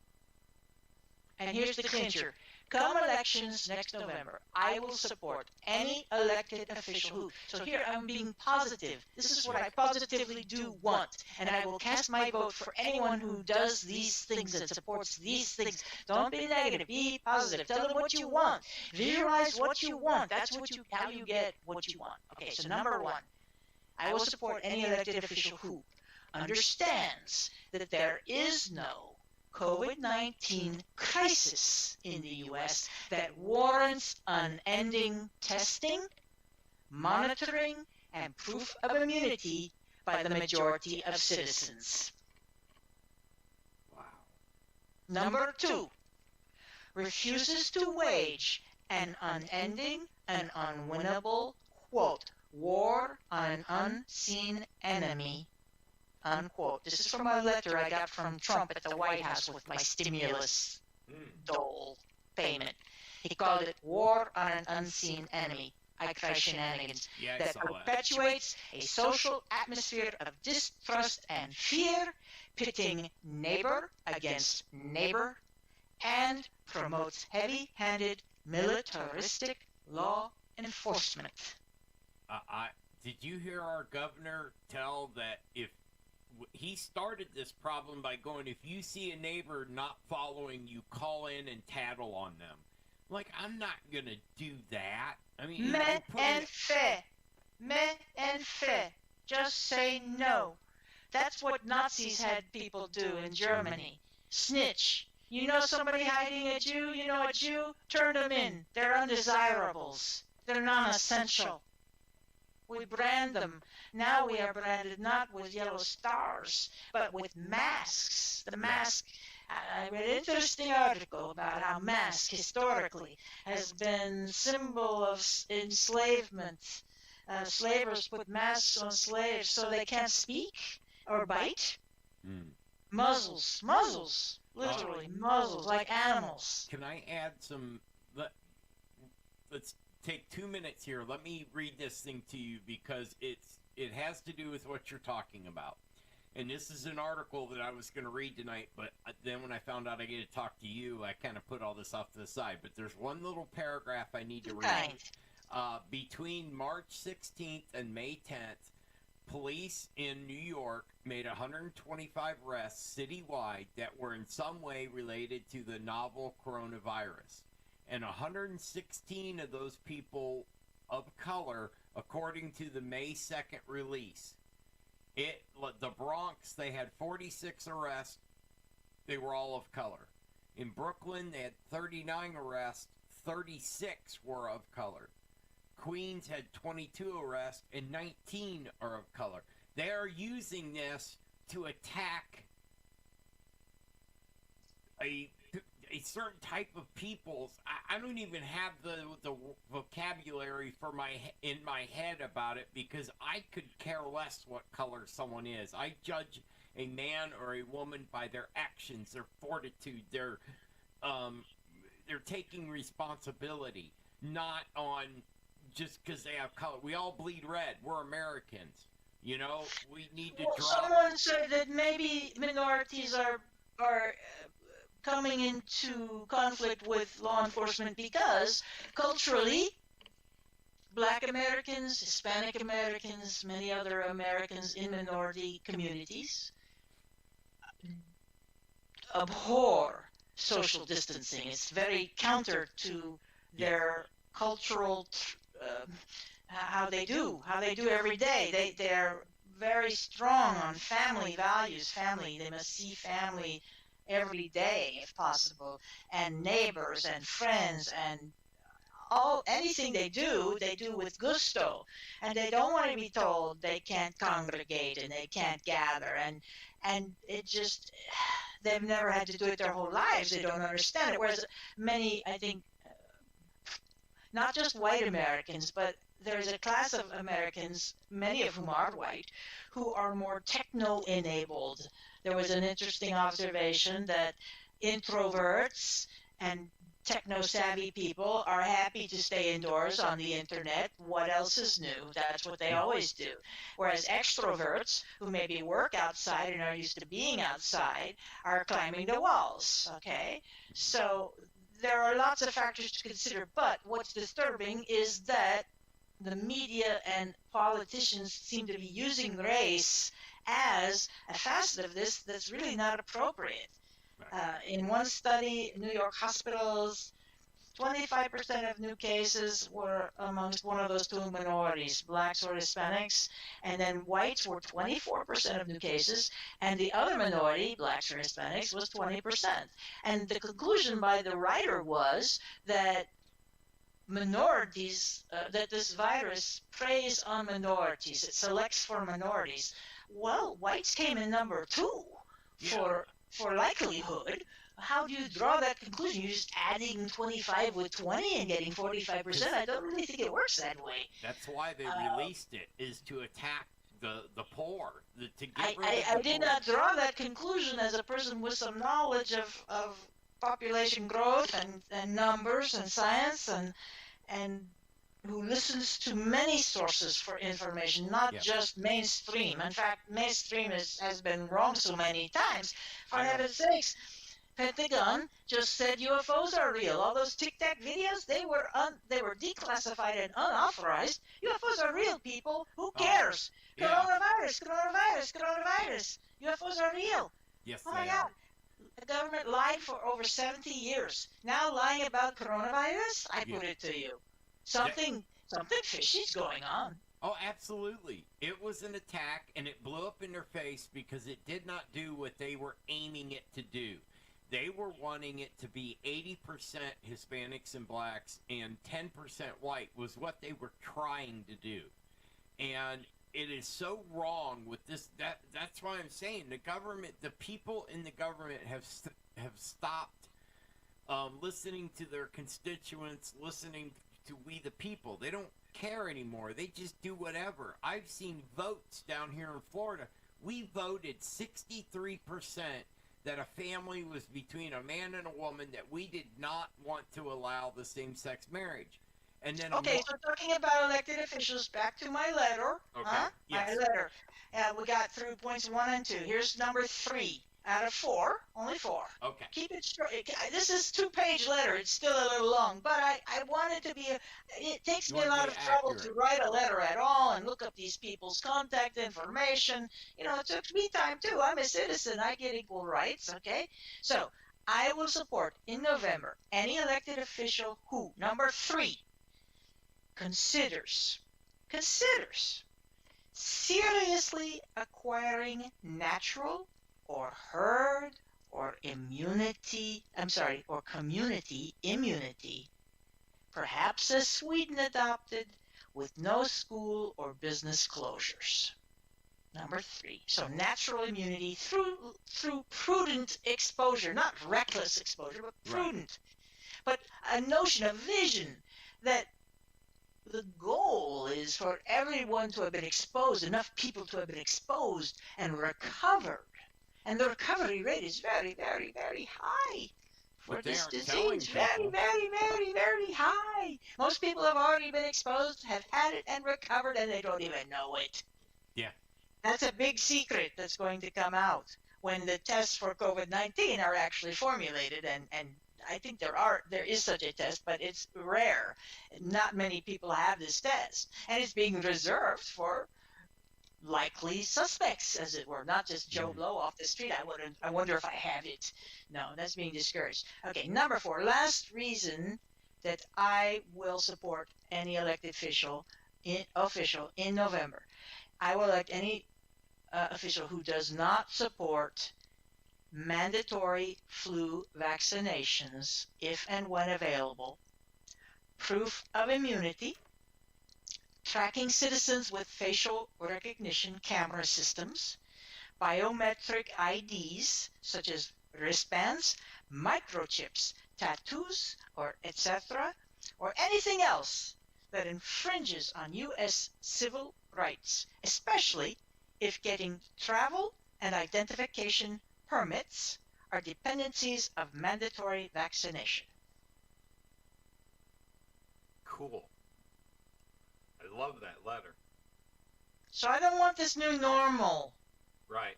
And here's the clincher. Come elections next November, I will support any elected official who. So here I'm being positive. This is what I positively do want. And I will cast my vote for anyone who does these things and supports these things. Don't be negative. Be positive. Tell them what you want. Visualize what you want. That's how you get what you want. Okay, so number one, I will support any elected official who understands that there is no COVID-19 crisis in the U.S. that warrants unending testing, monitoring, and proof of immunity by the majority of citizens. Wow. Number two, refuses to wage an unending and unwinnable, quote, war on an unseen enemy, unquote. This is from a letter I got from Trump at the White House with my stimulus dole payment. He called it war on an unseen enemy. I cry shenanigans. Yeah, That perpetuates a social atmosphere of distrust and fear, pitting neighbor against neighbor, and promotes heavy-handed militaristic law enforcement. Did you hear our governor tell that if he started this problem by going, if you see a neighbor not following you, call in and tattle on them. Like, I'm not gonna do that. I mean, Mais en fait. Just say no. That's what Nazis had people do in Germany. Snitch. You know somebody hiding a Jew? You know a Jew? Turn them in. They're undesirables. They're non-essential. We brand them. Now we are branded not with yellow stars, but with masks. The mask, I read an interesting article about how mask historically has been symbol of enslavement. Slavers put masks on slaves so they can't speak or bite. Muzzles, literally muzzles, like animals. Can I add some? Let's take 2 minutes here. Let me read this thing to you because it has to do with what you're talking about. And this is an article that I was going to read tonight, but then when I found out I get to talk to you, I kind of put all this off to the side. But there's one little paragraph I need to read. Between March 16th and May 10th, police in New York made 125 arrests citywide that were in some way related to the novel coronavirus. And 116 of those people of color, according to the May 2nd release. The Bronx, they had 46 arrests. They were all of color. In Brooklyn, they had 39 arrests. 36 were of color. Queens had 22 arrests, and 19 are of color. They are using this to attack a certain type of peoples. I don't even have the vocabulary in my head about it because I could care less what color someone is. I judge a man or a woman by their actions, their fortitude, their they're taking responsibility, not on just because they have color. We all bleed red. We're Americans. You know, we need to drop. Someone said that maybe minorities are coming into conflict with law enforcement because culturally, Black Americans, Hispanic Americans, many other Americans in minority communities abhor social distancing. It's very counter to their cultural how they do every day. They're very strong on family values. They must see family every day if possible, and neighbors and friends and anything they do with gusto, and they don't want to be told they can't congregate and they can't gather, and it just, they've never had to do it their whole lives. They don't understand it. Whereas many, I think, not just white Americans, but there's a class of Americans, many of whom are white, who are more techno-enabled. There was an interesting observation that introverts and techno-savvy people are happy to stay indoors on the internet. What else is new? That's what they always do. Whereas extroverts, who maybe work outside and are used to being outside, are climbing the walls, okay? So there are lots of factors to consider, but what's disturbing is that the media and politicians seem to be using race as a facet of this that's really not appropriate. In one study, New York hospitals, 25% of new cases were amongst one of those two minorities, blacks or Hispanics, and then whites were 24% of new cases, and the other minority, blacks or Hispanics, was 20%. And the conclusion by the writer was that minorities, that this virus preys on minorities, it selects for minorities. Well, whites came in number 2 for likelihood. How do you draw that conclusion? You're just adding 25 with 20 and getting 45%. I don't really think it works that way. That's why they released it, is to attack the poor, to get rid of I did not draw that conclusion as a person with some knowledge of population growth and numbers and science and who listens to many sources for information, not just mainstream. In fact, mainstream has been wrong so many times. For heaven's sakes, Pentagon just said UFOs are real. All those Tic Tac videos, they were declassified and unauthorized. UFOs are real, people. Who cares? Coronavirus. UFOs are real. Yes, oh my God. The government lied for over 70 years. Now lying about coronavirus? I put it to you. Something fishy's going on. Oh, absolutely. It was an attack, and it blew up in their face because it did not do what they were aiming it to do. They were wanting it to be 80% Hispanics and blacks and 10% white was what they were trying to do. And it is so wrong with this. That's why I'm saying the government, the people in the government have stopped listening to their constituents, listening to we the people. They don't care anymore. They just do whatever. I've seen votes down here in Florida. We voted 63% that a family was between a man and a woman, that we did not want to allow the same-sex marriage. And then okay, so talking about elected officials, back to my letter. Okay. Yes. My letter. We got through points 1 and 2. Here's number 3 out of 4. Only 4. Okay. Keep it short. This is a 2-page letter. It's still a little long, but I want it to be. It takes me a lot of trouble to write a letter at all and look up these people's contact information. You know, it took me time too. I'm a citizen. I get equal rights. Okay. So I will support in November any elected official who, number 3, considers seriously acquiring natural or herd or community immunity, perhaps as Sweden adopted, with no school or business closures. Number 3, so natural immunity through prudent exposure, not reckless exposure, but prudent. But a notion, a vision that the goal is for everyone to have been exposed, enough people to have been exposed and recovered. And the recovery rate is very, very, very high for this disease. Very, very, very, very high. Most people have already been exposed, have had it and recovered, and they don't even know it. Yeah. That's a big secret that's going to come out when the tests for COVID-19 are actually formulated, and I think there is such a test, but it's rare. Not many people have this test, and it's being reserved for likely suspects, as it were, not just Joe Blow off the street. I wonder if I have it. No, that's being discouraged. Okay, number 4, last reason that I will support any elected official in November. I will elect any official who does not support mandatory flu vaccinations, if and when available, proof of immunity, tracking citizens with facial recognition camera systems, biometric IDs such as wristbands, microchips, tattoos, or etc., or anything else that infringes on U.S. civil rights, especially if getting travel and identification permits are dependencies of mandatory vaccination. Cool. I love that letter. So I don't want this new normal Right.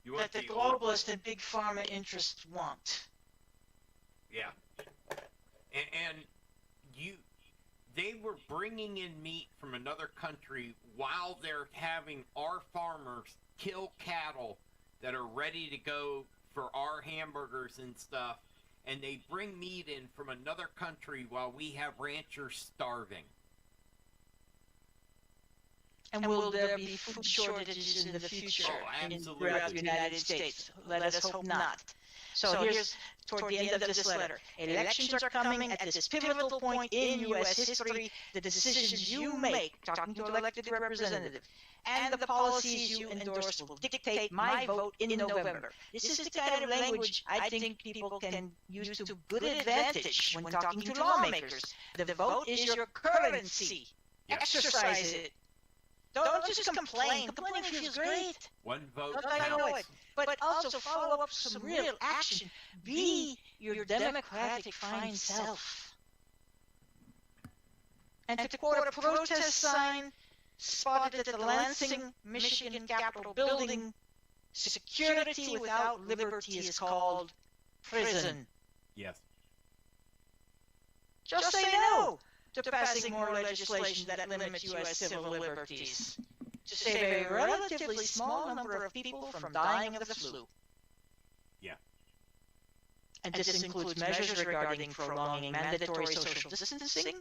You that the globalists and big pharma interests want. Yeah. And they were bringing in meat from another country while they're having our farmers kill cattle that are ready to go for our hamburgers and stuff, and they bring meat in from another country while we have ranchers starving. And will there be food shortages in the future absolutely. throughout the United States? Let us hope not. So here's toward the end of this letter. Elections are coming at this pivotal point in U.S. history. The decisions you make, talking to elected representatives, and the policies you endorse will dictate my vote in November. This is the kind of language I think people can use to good advantage when talking to lawmakers. The vote is your currency. Yes. Exercise it. Don't just complain. Complaining feels great. One vote Don't I know counts. it? But also follow up some real action. Be your democratic fine self. And to quote a protest sign spotted at the Lansing, Michigan Capitol building, security without liberty is called prison. Yes. Just say no to passing more legislation that limits U.S. civil liberties, to save a relatively small number of people from dying of the flu. Yeah. And this includes measures regarding prolonging mandatory social distancing,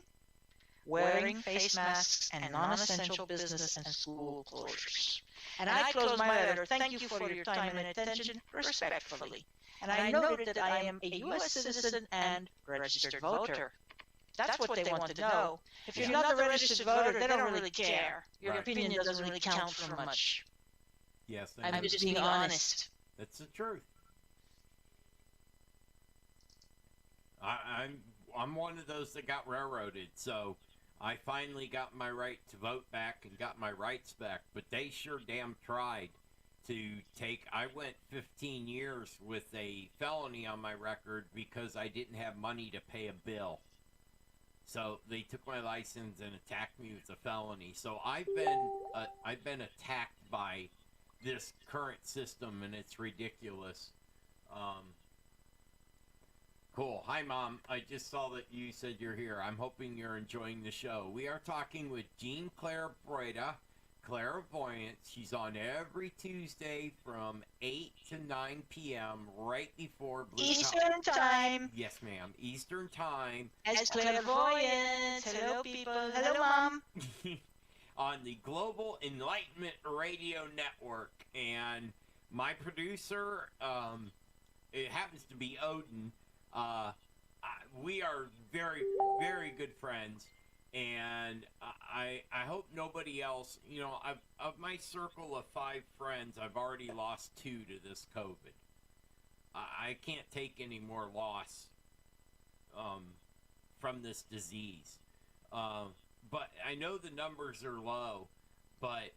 wearing face masks, and non-essential business and school closures. And I close my letter. Thank you for your time and attention, respectfully. And I noted that I am a U.S. citizen and registered voter. That's what they want to know. If you're not a registered voter, they don't really care. Your opinion doesn't really count for much. Yes. I'm just being honest. That's the truth. I'm one of those that got railroaded, so I finally got my right to vote back and got my rights back, but they sure damn tried to take. I went 15 years with a felony on my record because I didn't have money to pay a bill. So they took my license and attacked me with a felony. So I've been attacked by this current system, and it's ridiculous. Cool. Hi, Mom. I just saw that you said you're here. I'm hoping you're enjoying the show. We are talking with Jean Claire Breda, clairvoyant. She's on every Tuesday from 8 to 9 p.m. right before Blue Eastern time. Yes, ma'am. Eastern time. As clairvoyant. Hello, people. Hello, Mom. On the Global Enlightenment Radio Network. And my producer, it happens to be Odin. We are very, very good friends. And I hope nobody else, of my circle of 5 friends, I've already lost 2 to this COVID. I can't take any more loss from this disease. But I know the numbers are low, but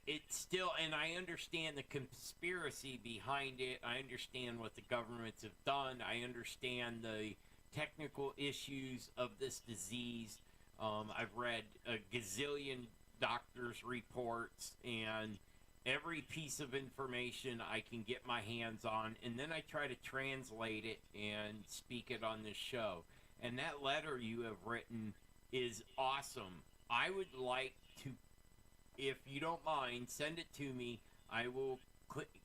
it's still, and I understand the conspiracy behind it. I understand what the governments have done. I understand the technical issues of this disease. I've read a gazillion doctors' reports and every piece of information I can get my hands on, and then I try to translate it and speak it on this show. And that letter you have written is awesome. I would like to, if you don't mind, send it to me. I will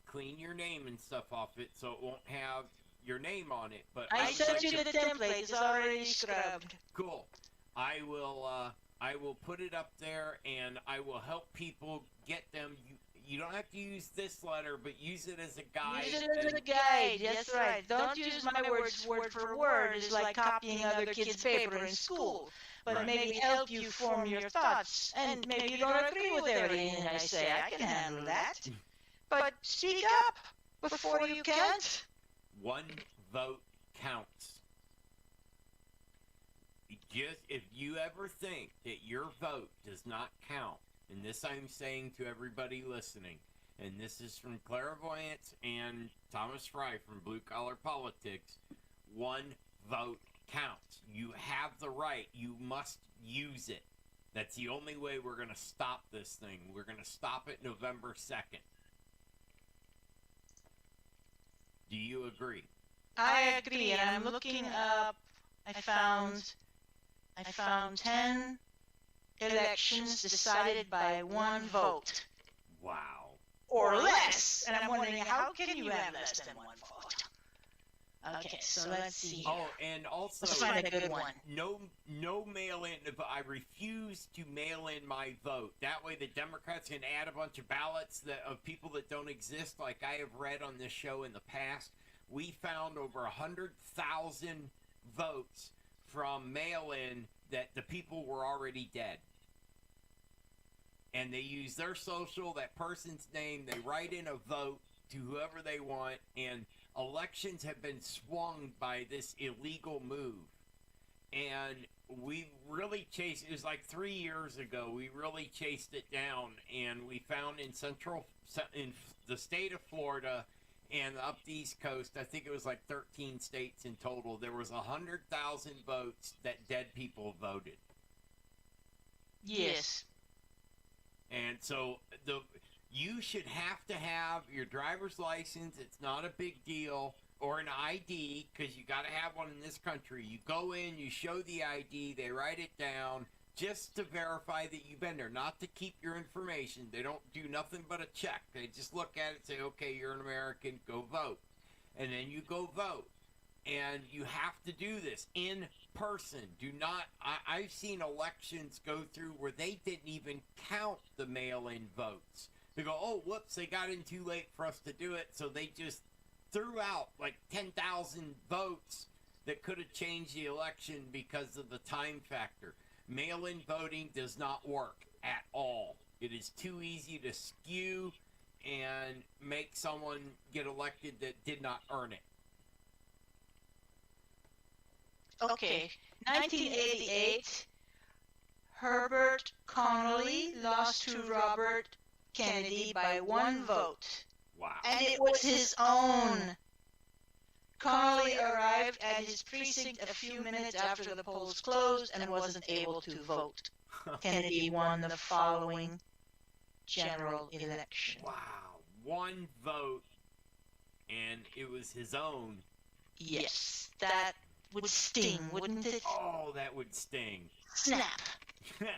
clean your name and stuff off it so it won't have your name on it. But I sent you the template. It's already scrubbed. Cool. I will put it up there, and I will help people get them. You don't have to use this letter, but use it as a guide. Use it as a guide. That's right. Don't use my words word for word. It's like copying other kids' paper in school. But Right. maybe help you form your thoughts. And maybe you don't agree with everything I say. I can handle that. But speak up before you can't. One vote counts. Just if you ever think that your vote does not count, and this I'm saying to everybody listening, and this is from Clairvoyance and Thomas Fry from Blue Collar Politics, one vote counts. You have the right. You must use it. That's the only way we're going to stop this thing. We're going to stop it November 2nd. Do you agree? I agree, and I'm looking up. I found 10 elections decided by one vote Wow. or less, and I'm wondering how can you have less than one vote? Okay, so let's see. Oh, and also, Let's find a good one. no mail-in. I refuse to mail in my vote. That way, the Democrats can add a bunch of ballots of people that don't exist, like I have read on this show in the past. We found over 100,000 votes from mail-in that the people were already dead. And they use their social, that person's name, they write in a vote to whoever they want, and elections have been swung by this illegal move. And we really chased, it was like 3 years ago, we really chased it down, and we found in the state of Florida and up the East Coast, I think it was like 13 states in total, there was 100,000 votes that dead people voted. Yes. And so you should have to have your driver's license. It's not a big deal. Or an ID, because you got to have one in this country. You go in, you show the ID, they write it down just to verify that you've been there, not to keep your information. They don't do nothing but a check. They just look at it and say, okay, you're an American, go vote. And then you go vote. And you have to do this in person. Do not, I've seen elections go through where they didn't even count the mail-in votes. They go, oh, whoops, they got in too late for us to do it, so they just threw out like 10,000 votes that could have changed the election because of the time factor. Mail-in voting does not work at all. It is too easy to skew and make someone get elected that did not earn it. Okay, 1988, Herbert Connolly lost to Robert Kennedy by one vote. Wow. And it was his own. Connolly arrived at his precinct a few minutes after the polls closed and wasn't able to vote. Kennedy won the following general election. Wow. One vote, and it was his own. Yes, that would sting, wouldn't it? Oh, that would sting. Snap,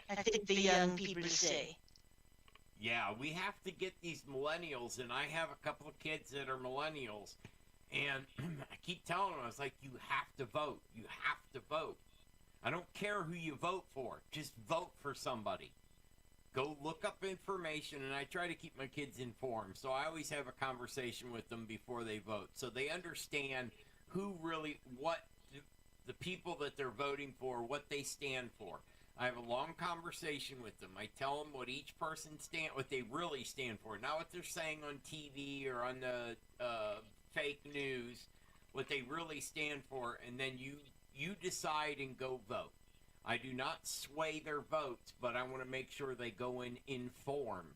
I think the young people say. Yeah, we have to get these millennials, and I have a couple of kids that are millennials, and I keep telling them, I was like, you have to vote. You have to vote. I don't care who you vote for. Just vote for somebody. Go look up information, and I try to keep my kids informed, so I always have a conversation with them before they vote, so they understand who really, what the people that they're voting for, what they stand for. I have a long conversation with them. I tell them what each person what they really stand for, not what they're saying on TV or on the fake news, what they really stand for, and then you decide and go vote. I do not sway their votes, but I want to make sure they go in informed.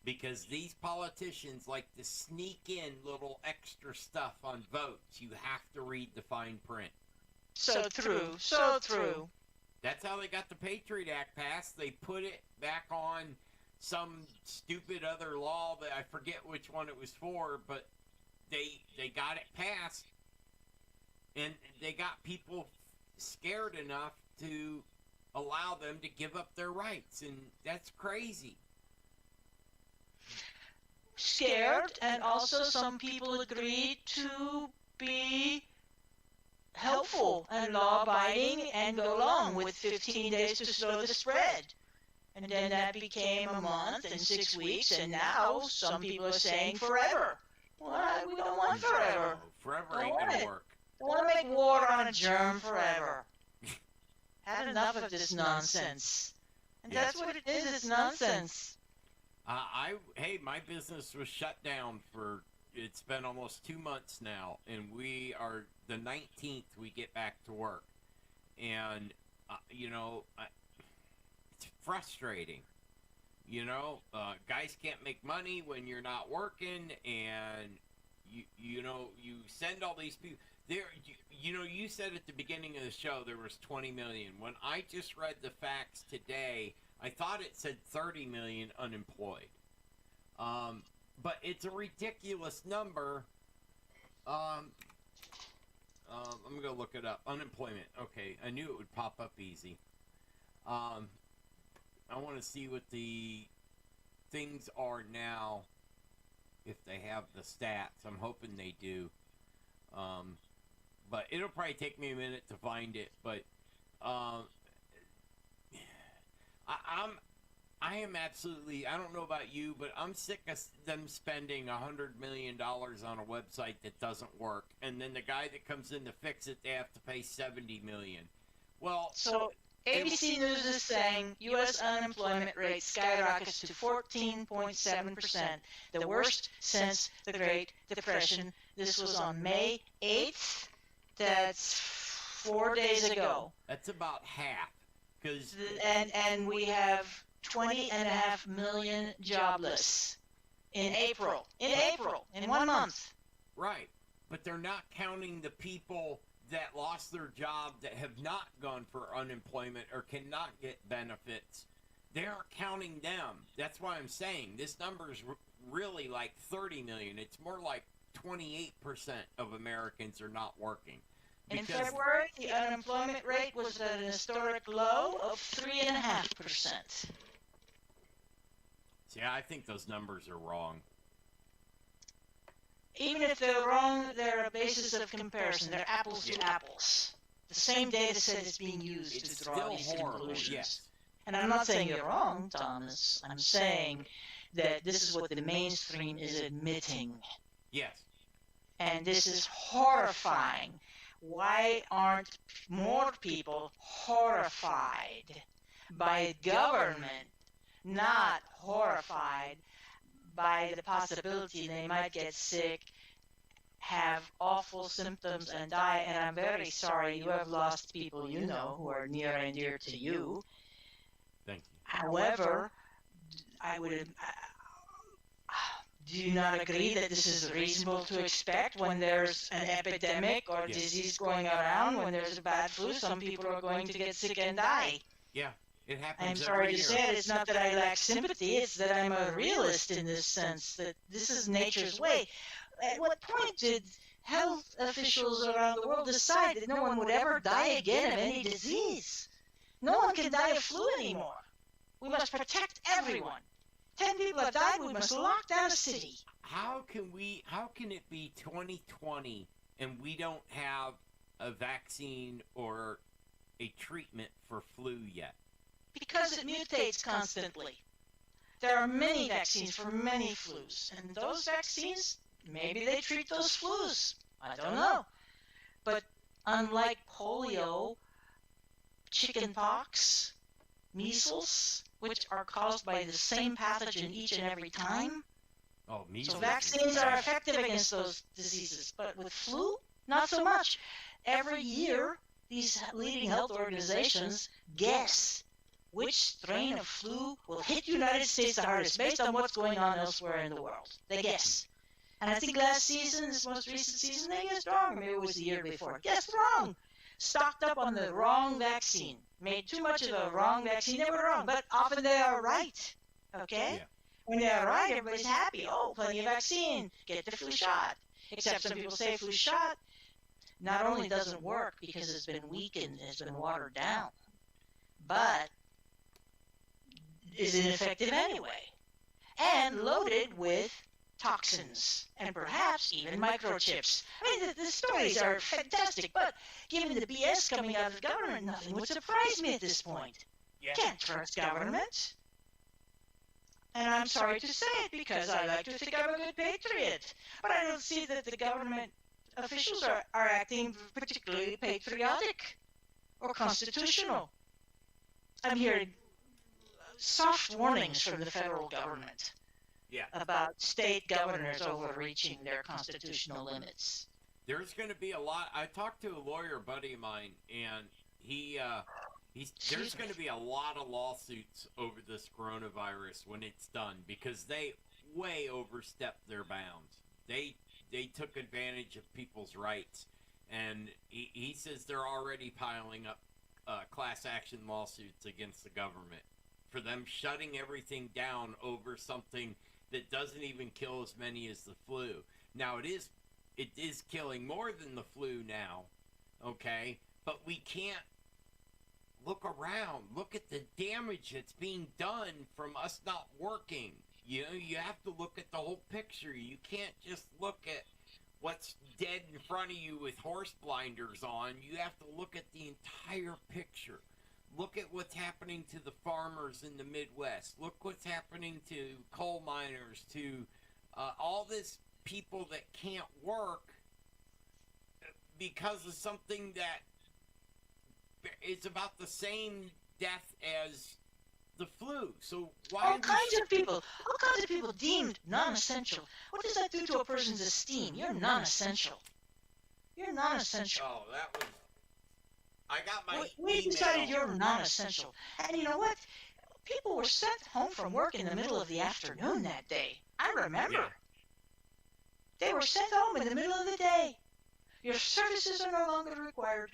Because these politicians like to sneak in little extra stuff on votes. You have to read the fine print. So true, so true. That's how they got the Patriot Act passed. They put it back on some stupid other law that I forget which one it was for, but they got it passed, and they got people scared enough to allow them to give up their rights, and that's crazy. Scared, and also some people agreed to be helpful and law-abiding and go along with 15 days to slow the spread. And then that became a month and 6 weeks, and now some people are saying forever. Well, we don't want forever. Forever ain't gonna work. Don't want to make war on a germ forever. Had enough of this nonsense. And that's what it is, it's nonsense. Hey, my business was shut down it's been almost 2 months now, and we are, the 19th we get back to work. And, it's frustrating. Guys can't make money when you're not working, and you send all these people there. You said at the beginning of the show there was 20 million. When I just read the facts today, I thought it said 30 million unemployed. But it's a ridiculous number. I'm gonna look it up. Unemployment. Okay, I knew it would pop up easy. I want to see what the things are now, if they have the stats. I'm hoping they do. But it'll probably take me a minute to find it. But I am absolutely, I don't know about you, but I'm sick of them spending $100 million on a website that doesn't work, and then the guy that comes in to fix it, they have to pay $70 million. Well, so ABC News is saying U.S. unemployment rate skyrockets to 14.7%, the worst since the Great Depression. This was on May 8th. That's 4 days ago. That's about half. And we have 20.5 million jobless in April. In 1 month. Right. But they're not counting the people that lost their job, that have not gone for unemployment or cannot get benefits. They aren't counting them. That's why I'm saying this number is really like 30 million. It's more like 28% of Americans are not working. In February, the unemployment rate was at an historic low of 3.5%. See, I think those numbers are wrong. Even if they're wrong, they're a basis of comparison. They're apples to apples. The same data set is being used to draw these conclusions. Yes. And I'm not saying you're wrong, Thomas. I'm saying that this is what the mainstream is admitting. Yes. And this is horrifying. Why aren't more people horrified by government, not horrified by the possibility they might get sick, have awful symptoms, and die? And I'm very sorry you have lost people you know who are near and dear to you. Thank you. However, do you not agree that this is reasonable to expect when there's an epidemic or disease going around, when there's a bad flu? Some people are going to get sick and die. Yeah, it happens. I'm sorry to say it, it's not that I lack sympathy, it's that I'm a realist in this sense, that this is nature's way. At what point did health officials around the world decide that no one would ever die again of any disease? No one can die of flu anymore. We must protect everyone. 10 people have died, we must lock down a city. How can it be 2020 and we don't have a vaccine or a treatment for flu yet? Because it mutates constantly. There are many vaccines for many flus, and those vaccines, maybe they treat those flus. I don't know. But unlike polio, chickenpox, measles, which are caused by the same pathogen each and every time. Oh, measles. So vaccines are effective against those diseases, but with flu, not so much. Every year, these leading health organizations guess which strain of flu will hit the United States the hardest based on what's going on elsewhere in the world. They guess. And I think last season, this most recent season, they guessed wrong. Maybe it was the year before. Guessed wrong. Stocked up on the wrong vaccine. Made too much of a wrong vaccine. They were wrong, but often they are right. Okay? Yeah. When they are right, everybody's happy. Oh, plenty of vaccine. Get the flu shot. Except some people say flu shot not only doesn't work because it's been weakened, it's been watered down, but is ineffective anyway. And loaded with toxins, and perhaps even microchips. I mean, the stories are fantastic, but given the BS coming out of government, nothing would surprise me at this point. Yeah. Can't trust government. And I'm sorry to say it because I like to think I'm a good patriot. But I don't see that the government officials are acting particularly patriotic or constitutional. I'm hearing soft warnings from the federal government about state governors overreaching their constitutional limits. There's going to be a lot. I talked to a lawyer buddy of mine, and there's going to be a lot of lawsuits over this coronavirus when it's done, because they way overstepped their bounds. They took advantage of people's rights, and he says they're already piling up class action lawsuits against the government for them shutting everything down over something that doesn't even kill as many as the flu. Now it is killing more than the flu now, okay? But we can't look around. Look at the damage that's being done from us not working. You know, you have to look at the whole picture. You can't just look at what's dead in front of you with horse blinders on. You have to look at the entire picture. Look at what's happening to the farmers in the Midwest. Look what's happening to coal miners, to all this people that can't work because of something that is about the same death as the flu. So why all kinds of people deemed non-essential. What does that do to a person's esteem? You're non-essential. You're non-essential. Oh, that was... I got my We decided you're non-essential. And you know what? People were sent home from work in the middle of the afternoon that day. I remember. Yeah. They were sent home in the middle of the day. Your services are no longer required.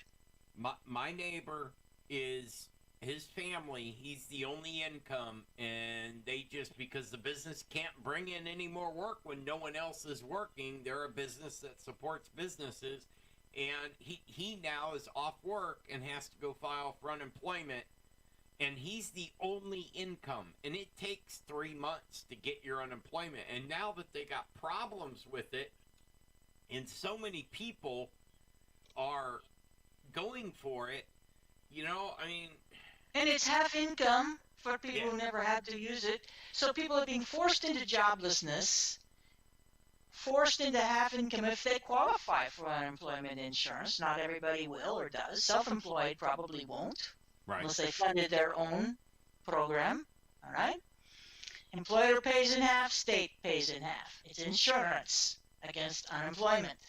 My neighbor is... his family, he's the only income, and they just, because the business can't bring in any more work when no one else is working, they're a business that supports businesses, and he now is off work and has to go file for unemployment, and he's the only income, and it takes 3 months to get your unemployment. And now that they got problems with it, and so many people are going for it, you know, I mean... And it's half income for people who never had to use it. So people are being forced into joblessness, forced into half income if they qualify for unemployment insurance. Not everybody will or does. Self-employed probably won't, Right. unless they funded their own program. All right? Employer pays in half, state pays in half. It's insurance against unemployment.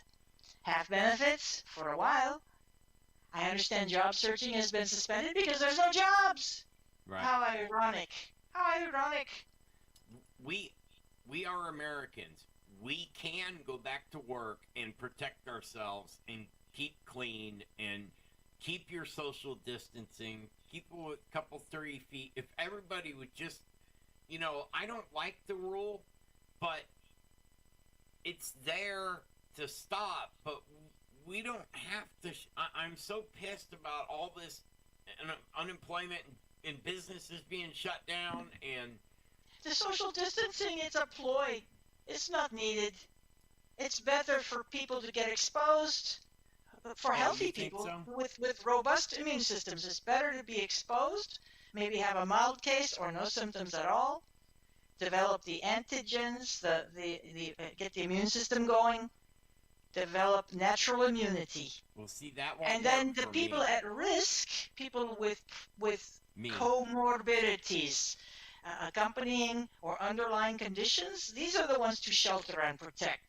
Half benefits for a while. I understand job searching has been suspended because there's no jobs. Right. How ironic. How ironic. We are Americans. We can go back to work and protect ourselves and keep clean and keep your social distancing. Keep a couple 3 feet. If everybody would just, you know, I don't like the rule, but it's there to stop. But we don't have to... I'm so pissed about all this unemployment and businesses being shut down, and... The social distancing, it's a ploy. It's not needed. It's better for people to get exposed. For healthy people with robust immune systems, it's better to be exposed, maybe have a mild case or no symptoms at all, develop the antigens, get the immune system going, develop natural immunity. We'll see that one. And then the people at risk, people with comorbidities, accompanying or underlying conditions, these are the ones to shelter and protect.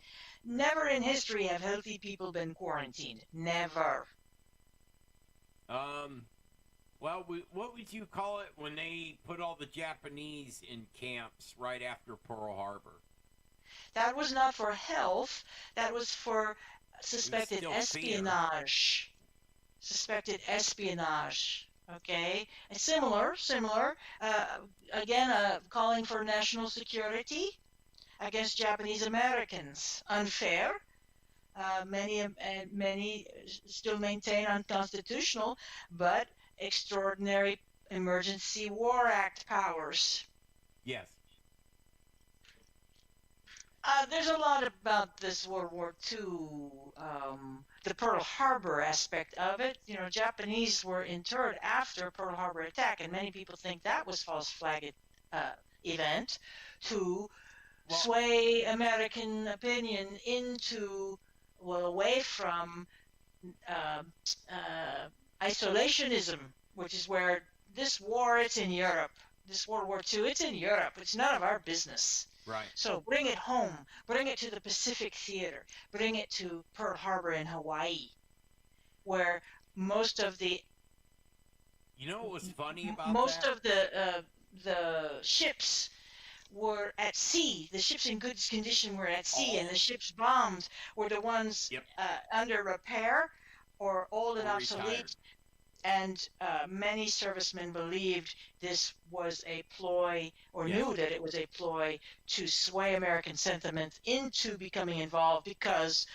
Never in history have healthy people been quarantined. Never. Well, what would you call it when they put all the Japanese in camps right after Pearl Harbor? That was not for health. That was for suspected espionage. Suspected espionage. Okay? And similar. Again, calling for national security against Japanese Americans. Unfair. Many still maintain unconstitutional, but extraordinary Emergency War Act powers. Yes. There's a lot about this World War II, the Pearl Harbor aspect of it. You know, Japanese were interred after Pearl Harbor attack, and many people think that was false flag event to sway American opinion away from isolationism, which is where this war, it's in Europe. This World War II, it's in Europe. It's none of our business. Right. So bring it home. Bring it to the Pacific Theater. Bring it to Pearl Harbor in Hawaii, where most of the You know what was funny about most that? of the ships were at sea. The ships in good condition were at sea, and the ships bombed were the ones under repair or old and obsolete. Retired. And many servicemen believed this was a ploy, or knew that it was a ploy to sway American sentiment into becoming involved, because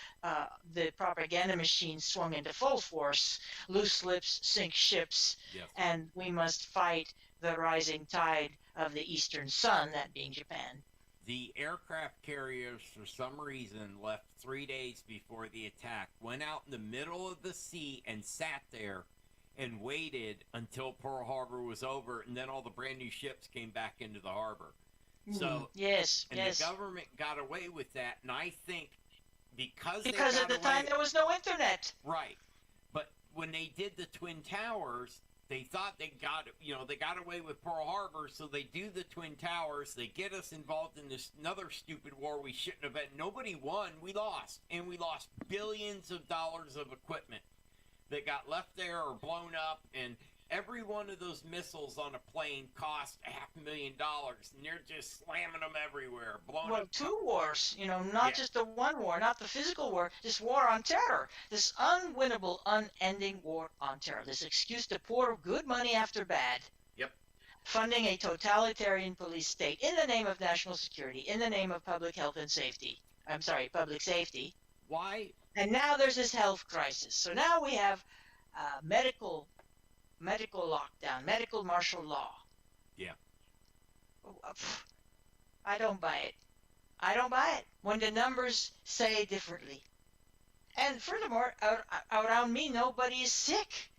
the propaganda machine swung into full force. Loose lips sink ships, and we must fight the rising tide of the Eastern Sun, that being Japan. The aircraft carriers, for some reason, left 3 days before the attack, went out in the middle of the sea and sat there and waited until Pearl Harbor was over, and then all the brand new ships came back into the harbor. So the government got away with that, and I think because at the time there was no internet. Right. But when they did the Twin Towers, they thought they got away with Pearl Harbor, so they do the Twin Towers, they get us involved in this another stupid war we shouldn't have been. Nobody won, we lost. And we lost billions of dollars of equipment that got left there or blown up, and every one of those missiles on a plane cost $500,000, and they're just slamming them everywhere, blowing up. 2 wars, not just the one war, not the physical war, this war on terror, this unwinnable, unending war on terror, this excuse to pour good money after bad. Yep. Funding a totalitarian police state in the name of national security, in the name of public health and safety. I'm sorry, public safety. Why? And now there's this health crisis. So now we have medical lockdown, medical martial law. Yeah. I don't buy it. I don't buy it when the numbers say differently. And furthermore, around me, nobody is sick.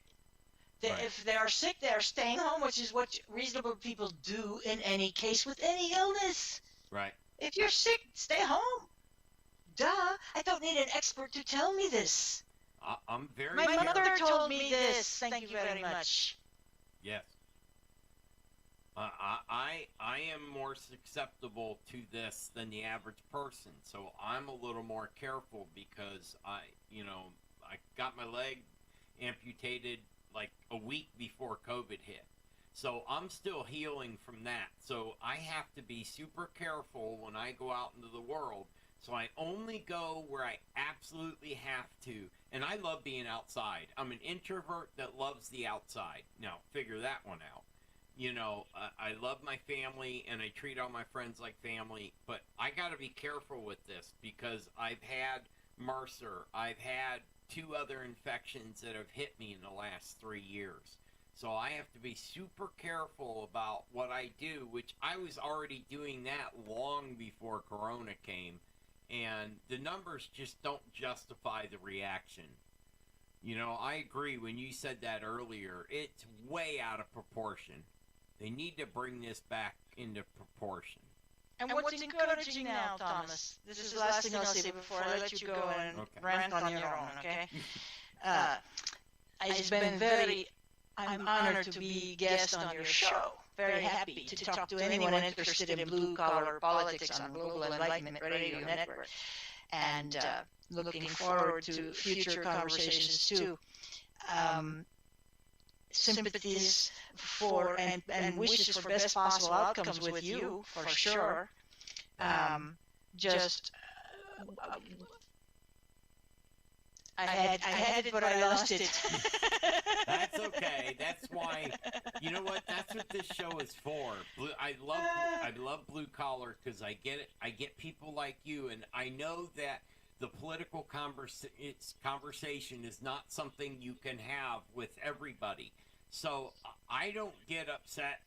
Right. If they are sick, they are staying home, which is what reasonable people do in any case with any illness. Right. If you're sick, stay home. Duh, I don't need an expert to tell me this. I'm very My mother told me this. Thank you very much. Yes. I am more susceptible to this than the average person, so I'm a little more careful because I got my leg amputated like a week before COVID hit. So I'm still healing from that. So I have to be super careful when I go out into the world. So I only go where I absolutely have to. And I love being outside. I'm an introvert that loves the outside. Now, figure that one out. I love my family and I treat all my friends like family. But I got to be careful with this because I've had MRSA. I've had 2 other infections that have hit me in the last 3 years. So I have to be super careful about what I do, which I was already doing that long before Corona came. And the numbers just don't justify the reaction. I agree when you said that earlier. It's way out of proportion. They need to bring this back into proportion. And what's encouraging now, Thomas, this is the last thing I'll say before I let you go and rant on your own, okay? I'm honored to be guest on your show. Very happy to talk to anyone interested in blue-collar politics on Global Enlightenment Radio Network. And looking forward to future conversations, too. Sympathies for and wishes for best possible outcomes with you, for sure. I had it, but I lost it. That's okay. That's why. You know what? That's what this show is for. I love blue collar because I get it. I get people like you, and I know that the political conversation is not something you can have with everybody. So I don't get upset.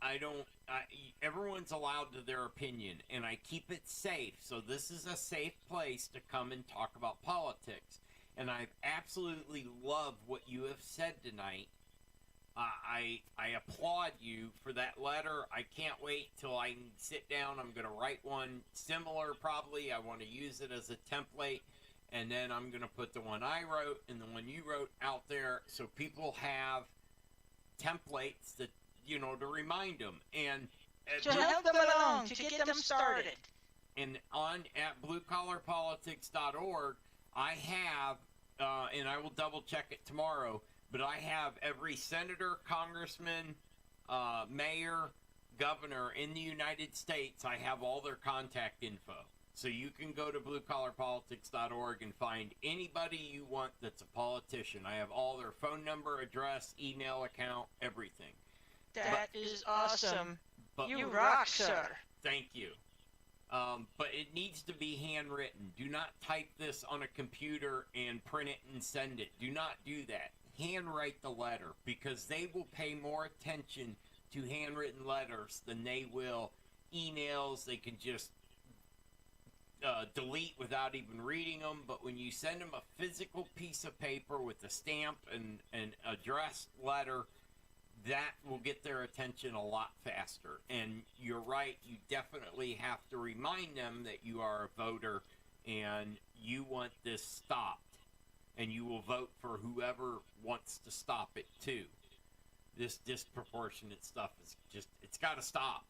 Everyone's allowed to their opinion, and I keep it safe. So this is a safe place to come and talk about politics. And I absolutely love what you have said tonight I applaud you for that letter. I can't wait till I can sit down. I'm going to write one similar probably. I want to use it as a template. And then I'm going to put the one I wrote and the one you wrote out there so people have templates that, to remind them. And to help them along, to get them started. And at bluecollarpolitics.org, I have, and I will double check it tomorrow, but I have every senator, congressman, mayor, governor in the United States. I have all their contact info. So you can go to bluecollarpolitics.org and find anybody you want that's a politician. I have all their phone number, address, email account, everything. That is awesome. You rock, sir. Thank you. But it needs to be handwritten. Do not type this on a computer and print it and send it. Do not do that. Handwrite the letter, because they will pay more attention to handwritten letters than they will emails. They can just delete without even reading them. But when you send them a physical piece of paper with a stamp and an addressed letter, that will get their attention a lot faster. And you're right, you definitely have to remind them that you are a voter and you want this stopped. And you will vote for whoever wants to stop it too. This disproportionate stuff is just, it's got to stop.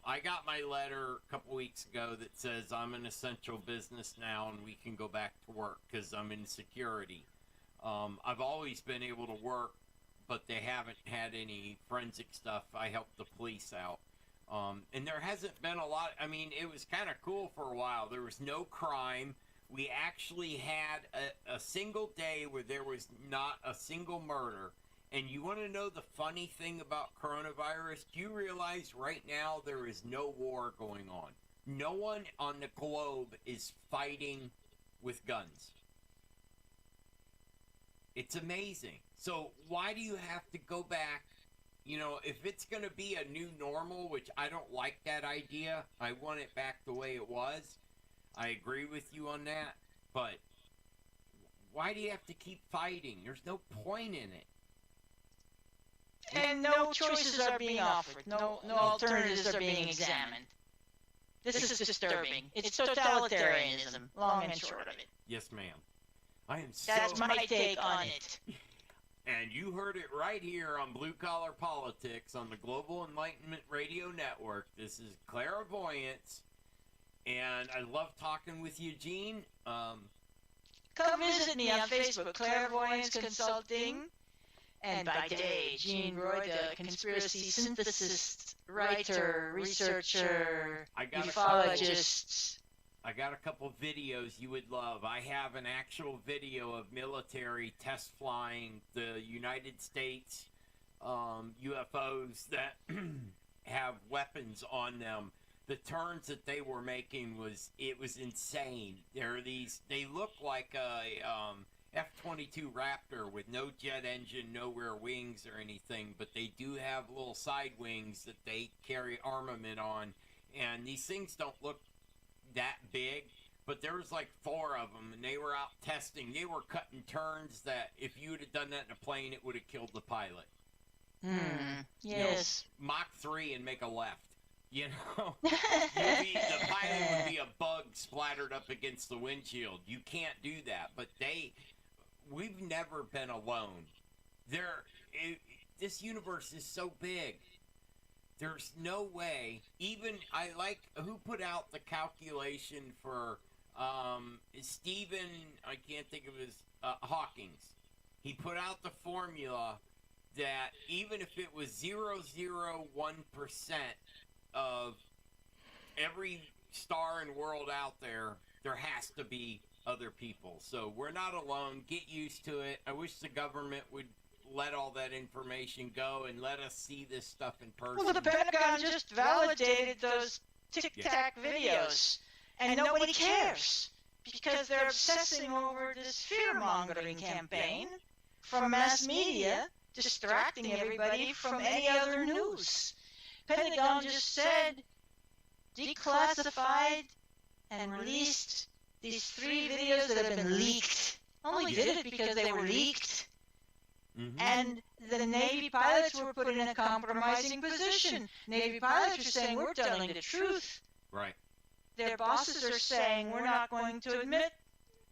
I got my letter a couple weeks ago that says I'm an essential business now and we can go back to work because I'm in security. I've always been able to work, but they haven't had any forensic stuff. I helped the police out. And there hasn't been a lot. I mean, it was kind of cool for a while. There was no crime. We actually had a single day where there was not a single murder. And you want to know the funny thing about coronavirus? Do you realize right now there is no war going on? No one on the globe is fighting with guns. It's amazing. So why do you have to go back? If it's going to be a new normal, which I don't like that idea, I want it back the way it was. I agree with you on that. But why do you have to keep fighting? There's no point in it. And no choices are being offered. No alternatives are being examined. This is disturbing. It's totalitarianism, long and short of it. Yes, ma'am. I am so... That's my take on it. And you heard it right here on Blue Collar Politics on the Global Enlightenment Radio Network. This is Clairvoyance. And I love talking with you, Gene. Come visit me on Facebook, Clairvoyance Consulting. And by day, Gene Roy, the conspiracy synthesist, writer, researcher, ufologist. I got a couple videos you would love. I have an actual video of military test flying the United States UFOs that have weapons on them. The turns that they were making was insane. They look like a F-22 Raptor with no jet engine, no rear wings or anything, but they do have little side wings that they carry armament on, and these things don't look that big, but there was like 4 of them, and they were out testing. They were cutting turns that if you would have done that in a plane, it would have killed the pilot. Yes. Mach 3 and make a left. The pilot would be a bug splattered up against the windshield. You can't do that, but we've never been alone. This universe is so big. There's no way. Even who put out the calculation for Stephen? I can't think of his Hawking's. He put out the formula that even if it was 0.01% of every star and world out there, there has to be other people. So we're not alone. Get used to it. I wish the government would let all that information go and let us see this stuff in person. Well, the Pentagon just validated those tic-tac videos, and nobody cares because they're obsessing over this fear-mongering campaign from mass media, distracting everybody from any other news. Pentagon just said, declassified and released these 3 videos that have been leaked. Only did it because they were leaked. Mm-hmm. And the Navy pilots were put in a compromising position. Navy pilots are saying, we're telling the truth. Right. Their bosses are saying, we're not going to admit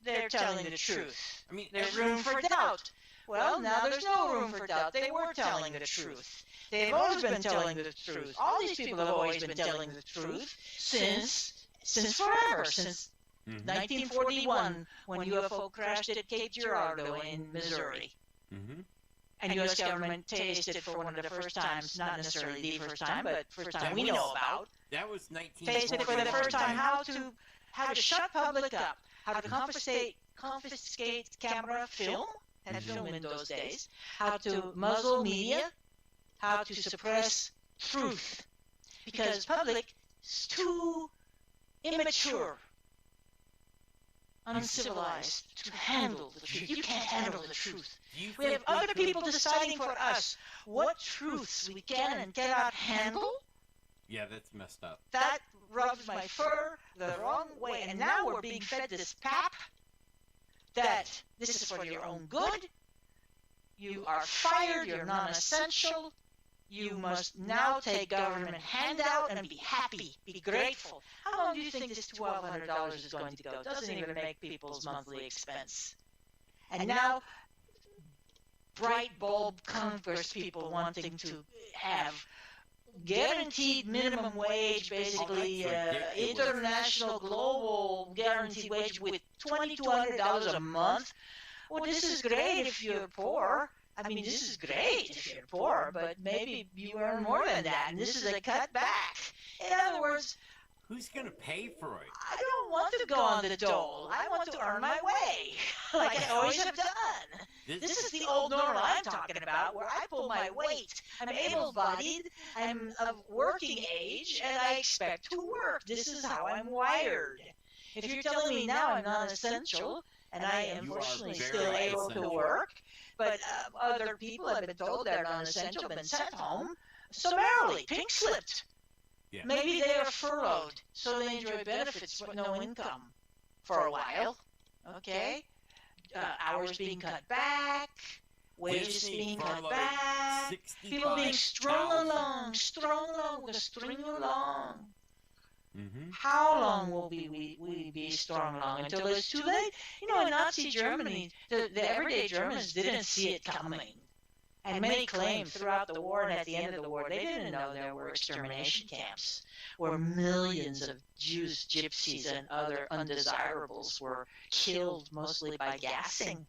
they're telling the truth. I mean, There's room for doubt. Well, now there's no room for doubt. They were telling the truth. They've always been telling the truth. All these people have always been telling the truth since forever, since 1941, when UFO crashed at Cape Girardeau in Missouri. Mm-hmm. And U.S. government tasted for one of the first times, not necessarily the first time, but first time we know about, That was 19. tasted for the first time how to shut public up, how to confiscate camera film, had film in those days, how to muzzle media, how to suppress truth, because public is too immature, uncivilized to handle the truth. You can't handle the truth. We have other people deciding for us what truths we can and cannot handle. Yeah, that's messed up. That rubs my fur the wrong way. And now we're being fed this pap that this is for your own good. You are fired. You're non-essential. You must now take government handout and be happy, be grateful. How long do you think this $1,200 is going to go? It doesn't even make people's monthly expense. And now, bright bulb Congress people wanting to have guaranteed minimum wage, basically international, global guaranteed wage with $2,200 a month. Well, this is great if you're poor. I mean, this is great if you're poor, but maybe you earn more than that, and this is a cutback. In other words, who's going to pay for it? I don't want to go on the dole. I want to earn my way, like I always have done. This is the old normal I'm talking about, where I pull my weight. I'm able-bodied, I'm of working age, and I expect to work. This is how I'm wired. If you're telling me now I'm non-essential, and I am fortunately still able to work, but other people have been told they're non-essential, been sent home summarily, pink-slipped. Yeah. Maybe they are furloughed, so they enjoy benefits but no income for a while. Okay? Hours being cut back, wages being cut back, people being strung along, we're going to string you along. Mm-hmm. How long will we be strung along? Until it's too late? You know, in Nazi Germany, the everyday Germans didn't see it coming. And many claimed throughout the war and at the end of the war, they didn't know there were extermination camps where millions of Jews, gypsies, and other undesirables were killed mostly by gassing,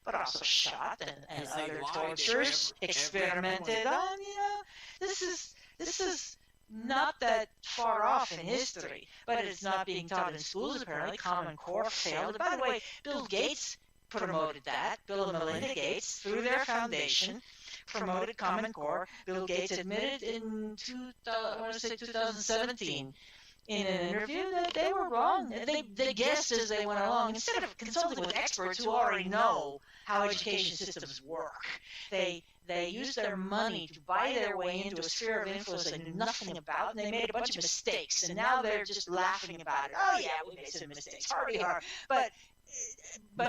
but also shot and other tortures experimented on. You know, this is not that far off in history, but it's not being taught in schools apparently. Common Core failed. By the way, Bill Gates promoted that. Bill and Melinda Gates, through their foundation, promoted Common Core. Bill Gates admitted in 2017 in an interview that they were wrong. They guessed as they went along. Instead of consulting with experts who already know how education systems work, they used their money to buy their way into a sphere of influence they knew nothing about, and they made a bunch of mistakes, and now they're just laughing about it. Oh yeah, we made some mistakes, hard we are. But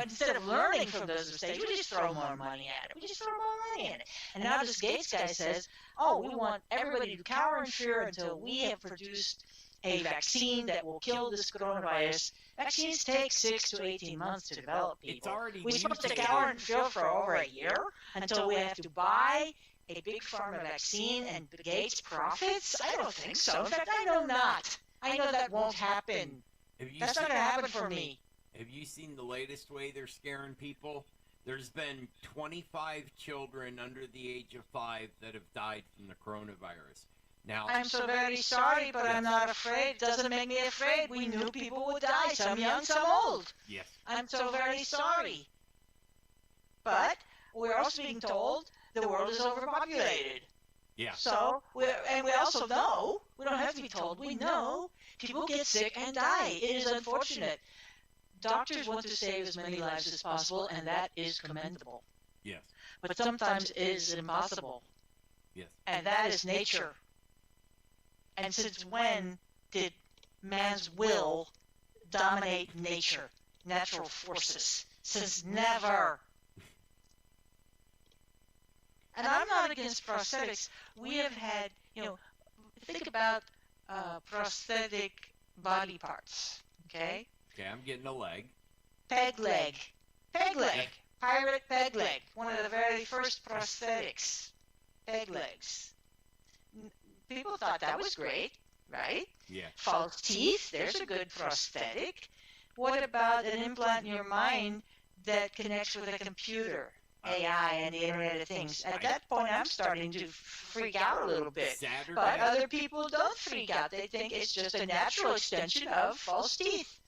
instead of learning from those mistakes, we just throw more money at it. And now this Gates guy says, oh, we want everybody to cower in fear until we have produced a vaccine that will kill this coronavirus. Vaccines take 6 to 18 months to develop, people. We're supposed to cower in fear for over a year until we have to buy a big pharma vaccine and Gates profits? I don't think so. In fact, I know not. I know that won't happen. That's not going to happen for me. Have you seen the latest way they're scaring people? There's been 25 children under the age of 5 that have died from the coronavirus. Now, I'm so very sorry, but I'm not afraid. It doesn't make me afraid. We knew people would die, some young, some old. yes. I'm so very sorry. But we're also being told the world is overpopulated. Yeah. So, we also know, we don't have to be told, we know people get sick and die. It is unfortunate. Doctors want to save as many lives as possible, and that is commendable. Yes. But sometimes it is impossible. Yes. And that is nature. And since when did man's will dominate nature, natural forces? Since never. and I'm not against prosthetics. We have had, think about prosthetic body parts, okay? Okay, I'm getting a leg. Peg leg, pirate peg leg, one of the very first prosthetics, peg legs. People thought that was great, right? Yeah. False teeth, there's a good prosthetic. What about an implant in your mind that connects with a computer, AI, and the Internet of Things? At that point, I'm starting to freak out a little bit. Saturday. But other people don't freak out. They think it's just a natural extension of false teeth.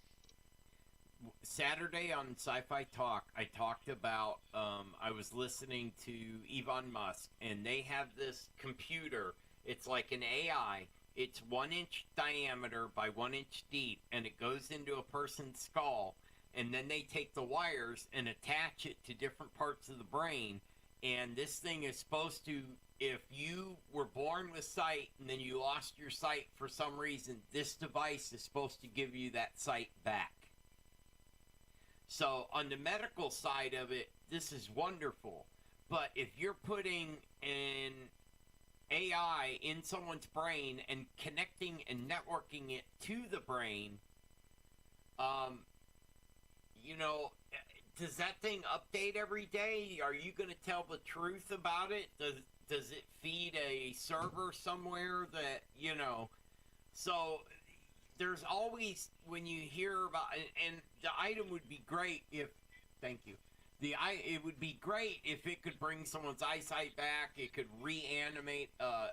Saturday on Sci-Fi Talk, I talked about, I was listening to Elon Musk, and they have this computer. It's like an AI. It's 1 inch diameter by 1 inch deep, and it goes into a person's skull, and then they take the wires and attach it to different parts of the brain, and this thing is supposed to, if you were born with sight and then you lost your sight for some reason, this device is supposed to give you that sight back. So on the medical side of it, this is wonderful. But if you're putting an AI in someone's brain and connecting and networking it to the brain, does that thing update every day? Are you going to tell the truth about it? Does it feed a server somewhere that, So there's always, when you hear about, and the item would be great if, thank you, it would be great if it could bring someone's eyesight back. It could reanimate a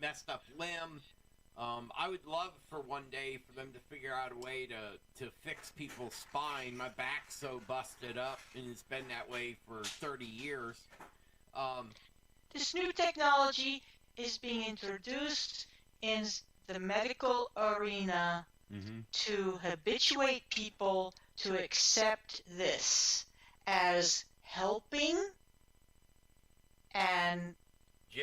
messed up limb. I would love for one day for them to figure out a way to fix people's spine. My back's so busted up, and it's been that way for 30 years. This new technology is being introduced in the medical arena to habituate people to accept this as helping and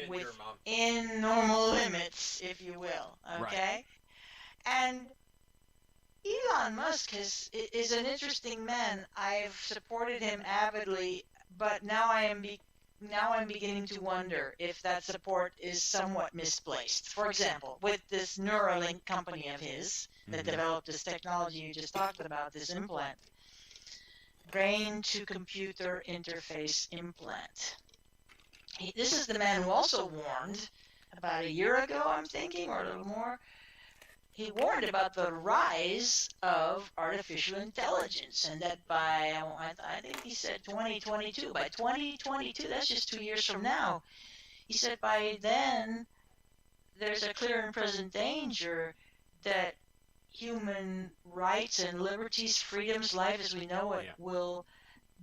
within normal limits, if you will, okay? Right. And Elon Musk is an interesting man. I've supported him avidly, but now I'm beginning to wonder if that support is somewhat misplaced. For example, with this Neuralink company of his that developed this technology you just talked about, this implant, brain-to-computer interface implant. This is the man who also warned about a year ago, I'm thinking, or a little more. He warned about the rise of artificial intelligence, and that by, I think he said 2022, by 2022, that's just 2 years from now, he said by then there's a clear and present danger that human rights and liberties, freedoms, life as we know it, will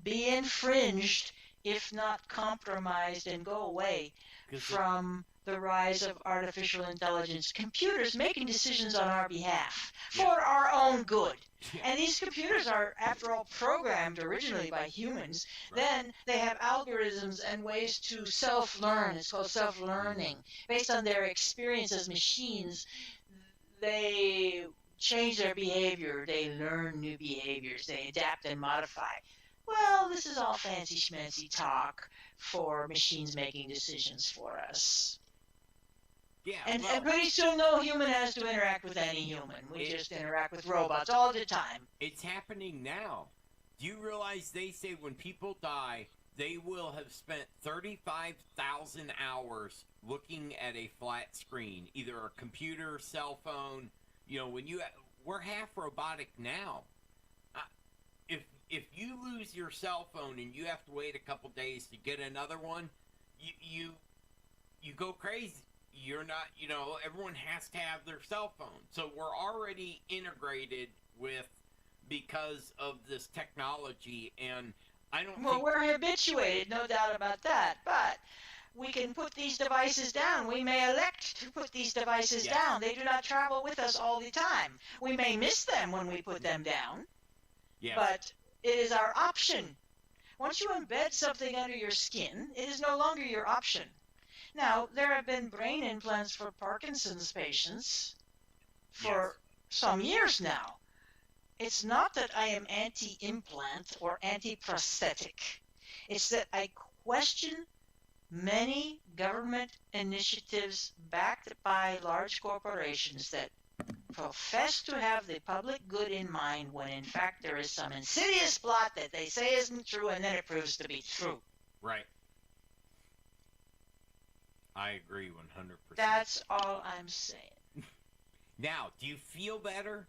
be infringed, if not compromised, and go away from the rise of artificial intelligence, computers making decisions on our behalf for our own good. And these computers are, after all, programmed originally by humans. Then they have algorithms and ways to self-learn. It's called self-learning. Based on their experience as machines, they change their behavior. They learn new behaviors. They adapt and modify. Well, this is all fancy schmancy talk for machines making decisions for us. Yeah, and pretty soon no human has to interact with any human. We just interact with robots all the time. It's happening now. Do you realize they say when people die, they will have spent 35,000 hours looking at a flat screen, either a computer, cell phone. We're half robotic now. If you lose your cell phone and you have to wait a couple days to get another one, you go crazy. You're not, everyone has to have their cell phone. So we're already integrated because of this technology, and I don't think... Well, we're habituated, no doubt about that, but we can put these devices down. We may elect to put these devices down. They do not travel with us all the time. We may miss them when we put them down, but it is our option. Once you embed something under your skin, it is no longer your option. Now, there have been brain implants for Parkinson's patients for some years now. It's not that I am anti-implant or anti-prosthetic. It's that I question many government initiatives backed by large corporations that profess to have the public good in mind when in fact there is some insidious plot that they say isn't true and then it proves to be true. Right. I agree 100%. That's all I'm saying. Now, do you feel better?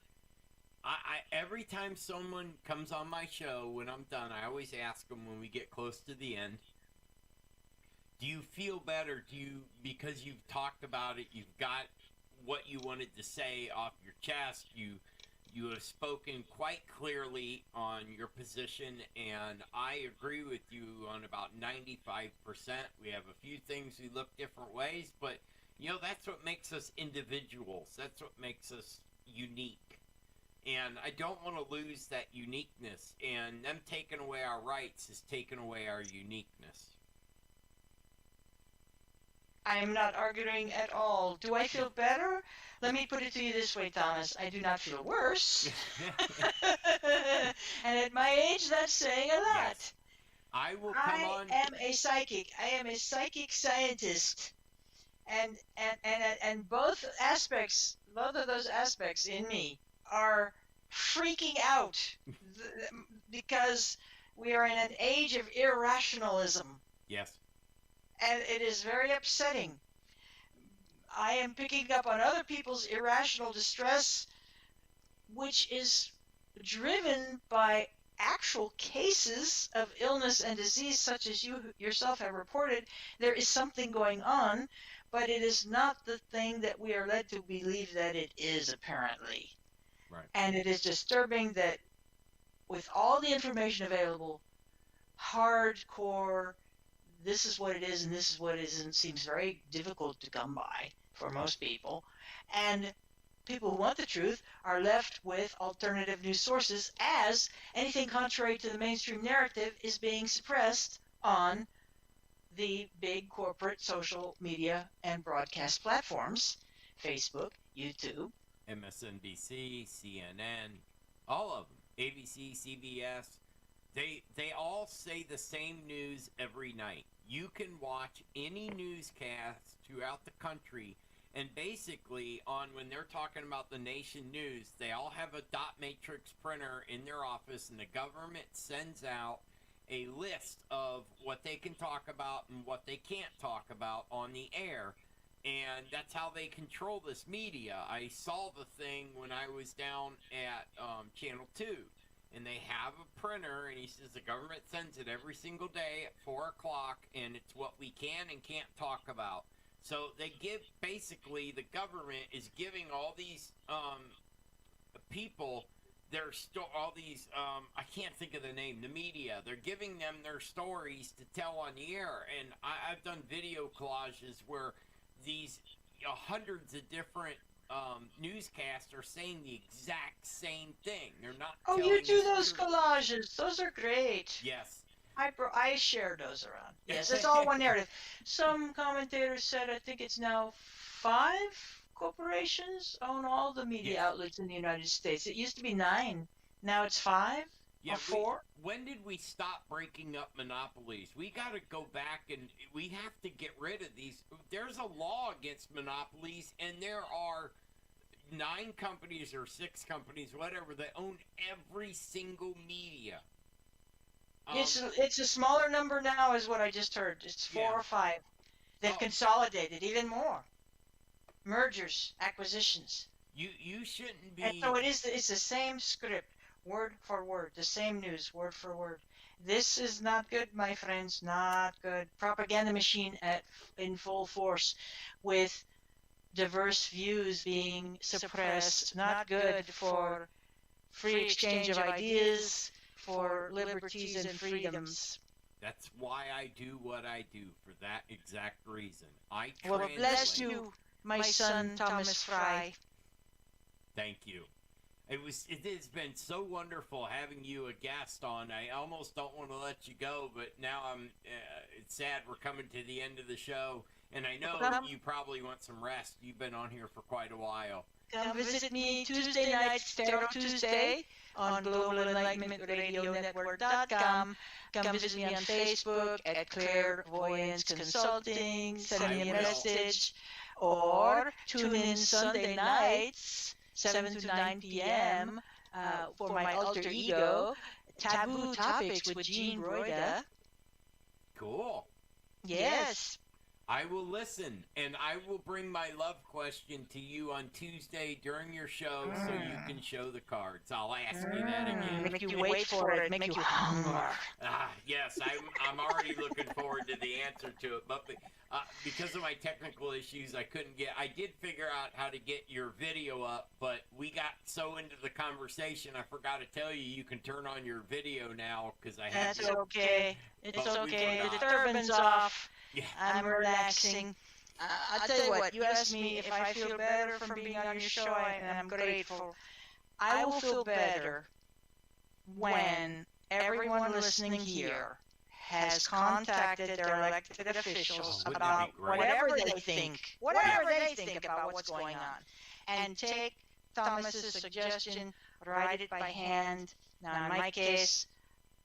I every time someone comes on my show, when I'm done, I always ask them when we get close to the end, do you feel better? Because you've talked about it, you've got what you wanted to say off your chest, you have spoken quite clearly on your position, and I agree with you on about 95%. We have a few things we look different ways, but that's what makes us individuals. That's what makes us unique. And I don't want to lose that uniqueness, and them taking away our rights is taking away our uniqueness. I am not arguing at all. Do I feel better? Let me put it to you this way, Thomas. I do not feel worse. And at my age, that's saying a lot. Yes. I will come on. I am a psychic. I am a psychic scientist. And both of those aspects in me are freaking out because we are in an age of irrationalism. Yes. And it is very upsetting. I am picking up on other people's irrational distress, which is driven by actual cases of illness and disease such as you yourself have reported. There is something going on, but it is not the thing that we are led to believe that it is, apparently. Right. And it is disturbing that with all the information available, hardcore, this is what it is and this is what it isn't, seems very difficult to come by for most people. And people who want the truth are left with alternative news sources, as anything contrary to the mainstream narrative is being suppressed on the big corporate social media and broadcast platforms, Facebook, YouTube, MSNBC, CNN, all of them, ABC, CBS, they all say the same news every night. You can watch any newscast throughout the country, and basically when they're talking about the nation news, they all have a dot matrix printer in their office, and the government sends out a list of what they can talk about and what they can't talk about on the air. And that's how they control this media. I saw the thing when I was down at Channel 2. And they have a printer, and he says the government sends it every single day at 4 o'clock, and it's what we can and can't talk about. So they basically, the government is giving all these people I can't think of the name, the media, they're giving them their stories to tell on the air. And I've done video collages where these hundreds of different newscasts are saying the exact same thing. They're not. Oh, you do those collages. Those are great. Yes. I share those around. Yes, it's all one narrative. Some commentators said I think it's now 5 corporations own all the media outlets in the United States. It used to be 9. Now it's 5 or 4. When did we stop breaking up monopolies? We got to go back and we have to get rid of these. There's a law against monopolies, and there are 9 companies or 6 companies, whatever, that own every single media. It's a smaller number now, is what I just heard. It's 4 or 5. They've consolidated even more. Mergers, acquisitions. You shouldn't be. And so it's the same script, word for word, the same news, word for word. This is not good, my friends, not good. Propaganda machine in full force, with diverse views being suppressed. Not good for free exchange of ideas, for liberties and freedoms. That's why I do what I do, for that exact reason. Well, bless you, my son Thomas Fry. Thank you. It has been so wonderful having you a guest on. I almost don't want to let you go, but now it's sad we're coming to the end of the show, and I know you probably want some rest. You've been on here for quite a while. come visit me Tuesday nights, Tarot Tuesday, on Global Enlightenment Radio Network.com. Come visit me on Facebook at Clairvoyance Consulting. Send me a message, or tune in Sunday nights, 7 to 9 p.m. For my alter ego, Taboo Topics with Jean Broida. Cool. Yes. I will listen, and I will bring my love question to you on Tuesday during your show so you can show the cards. I'll ask you that again. Make you wait for it, make you hunger. Yes, I'm already looking forward to the answer to it, but because of my technical issues, I did figure out how to get your video up, but we got so into the conversation, I forgot to tell you, you can turn on your video now, because I have That's okay. It's okay. The turban's off. Yeah. I'm relaxing. I'll tell you what, you asked me if I feel better from being on your show, and I'm grateful. I will feel better when everyone listening here has contacted their elected officials about whatever they think about what's going on, and take Thomas's suggestion, write it by hand. Now, in my case,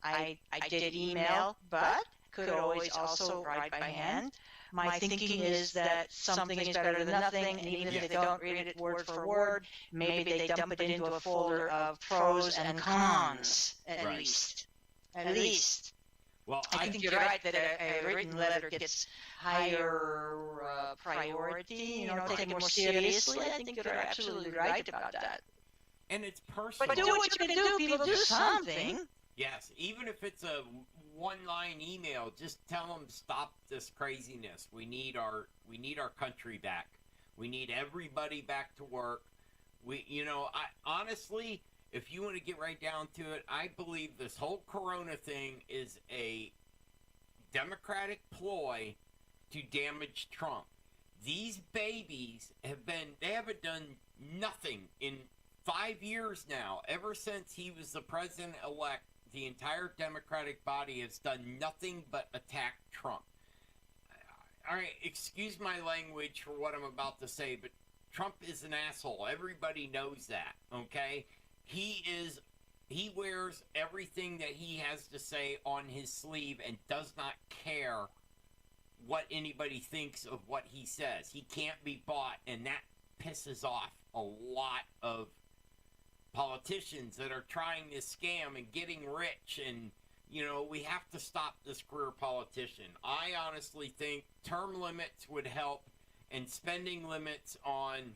I did email, but could always also write by hand. My thinking is that something is better than nothing, and even if they don't read it word for word, maybe they dump it into a folder of pros and cons, at least. At least. Well, I think you're right that a written letter gets higher priority, taken more seriously. I think you're absolutely right about that. And it's personal. But do what you can do, people. Do something. Yes, even if it's a one-line email, just tell them stop this craziness. We need our country back. We need everybody back to work. I honestly, if you want to get right down to it, I believe this whole corona thing is a Democratic ploy to damage Trump. These babies haven't done nothing in 5 years now. Ever since he was the president-elect, the entire Democratic body has done nothing but attack Trump. All right, excuse my language for what I'm about to say, but Trump is an asshole. Everybody knows that, okay? He wears everything that he has to say on his sleeve and does not care what anybody thinks of what he says. He can't be bought, and that pisses off a lot of politicians that are trying this scam and getting rich, and we have to stop this career politician. I honestly think term limits would help, and spending limits on,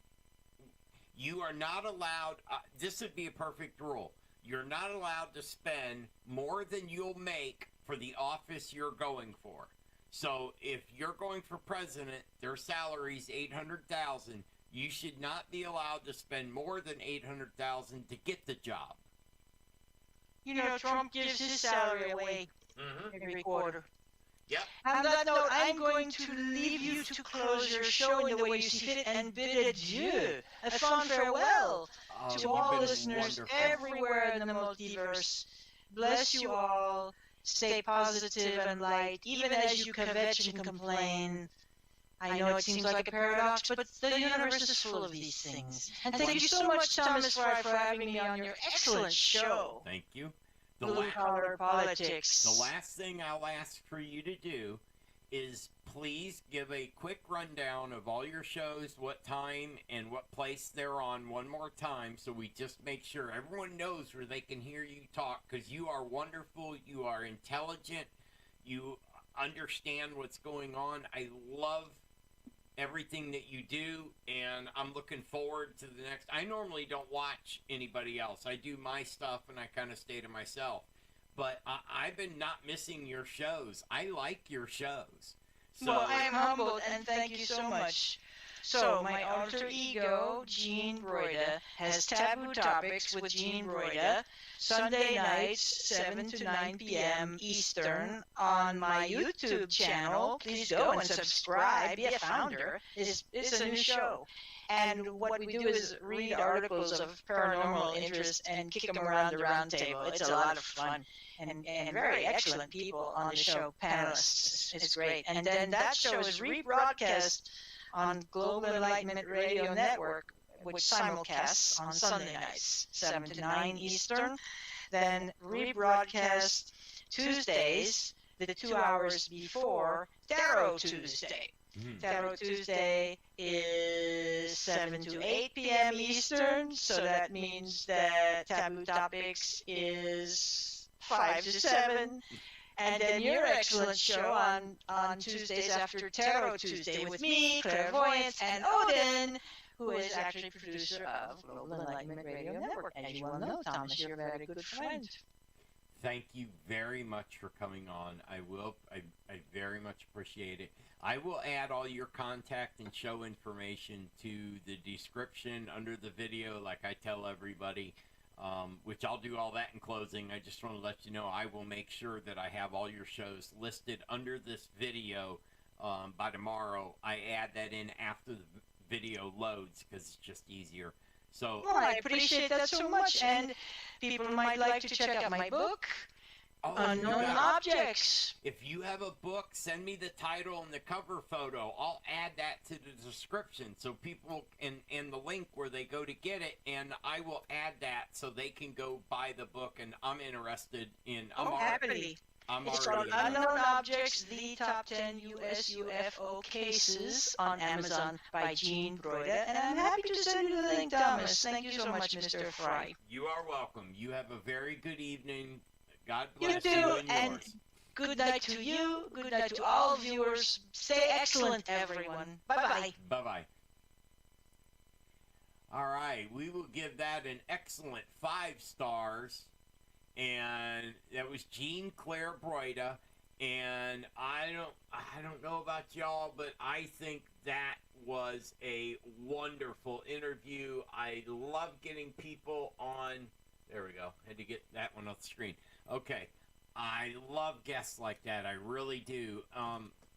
you are not allowed, this would be a perfect rule, you're not allowed to spend more than you'll make for the office you're going for. So if you're going for president, their salary's $800,000. You should not be allowed to spend more than $800,000 to get the job. Trump gives his salary away every quarter. Yep. On that note, I'm going to leave you to close your show in the way you see fit and bid adieu, a fond farewell to all listeners everywhere in the multiverse. Bless you all. Stay positive and light, even as you kvetch and complain. I know it seems like a paradox, but the universe is full of these things. And thank you so much, Thomas Fry, for having me on your excellent show. Thank you. Blue Collar Politics. The last thing I'll ask for you to do is please give a quick rundown of all your shows, what time and what place they're on one more time, so we just make sure everyone knows where they can hear you talk, because you are wonderful, you are intelligent, you understand what's going on. I love everything that you do, and I'm looking forward to the next. I normally don't watch anybody else. I do my stuff and I kind of stay to myself, but I've been not missing your shows. I like your shows. So, well, I am humbled, and thank you so much. So, my alter ego, Jean Broida, has Taboo Topics with Jean Broida, Sunday nights, 7 to 9 p.m. Eastern, on my YouTube channel. Please go and subscribe, be a founder. It's a new show. And what we do is read articles of paranormal interest and kick them around the round table. It's a lot of fun. And very excellent people on the show, panelists. It's great. And then that show is rebroadcast on Global Enlightenment Radio Network which simulcasts on Sunday nights, 7 to 9 Eastern. Then rebroadcast Tuesdays, the 2 hours before Tarot Tuesday. Tarot Tuesday is 7 to 8 p.m. Eastern, so that means that Taboo Topics is 5 to 7. And then your excellent show on Tuesdays after Tarot Tuesday with me, Clairvoyance, and Odin, who is actually producer of Global Enlightenment Radio Network. As you well know, Thomas, you're a very good friend. Thank you very much for coming on. I very much appreciate it. I will add all your contact and show information to the description under the video, like I tell everybody, which I'll do all that in closing. I just want to let you know I will make sure that I have all your shows listed under this video by tomorrow. I add that in after the video loads because it's just easier. So well, I appreciate that so much, and people might like to check out my book, Unknown Objects. If you have a book, send me the title and the cover photo. I'll add that to the description so people and the link where they go to get it, and I will add that so they can go buy the book. And I'm interested in. Happily. It's called Unknown Objects, the Top 10 US UFO Cases on Amazon by Gene Broida. And I'm happy to send you the link, Thomas. Thank you so much, Mr. Fry. You are welcome. You have a very good evening. God bless you. You too, and yours. Good night to you. Good night to all viewers. Stay excellent, everyone. Bye-bye. Bye-bye. All right. We will give that an excellent 5 stars. And that was Jean Claire Broida, and I don't know about y'all, but I think that was a wonderful interview. I love getting people on. There we go. Had to get that one off the screen. Okay. I love guests like that. I really do.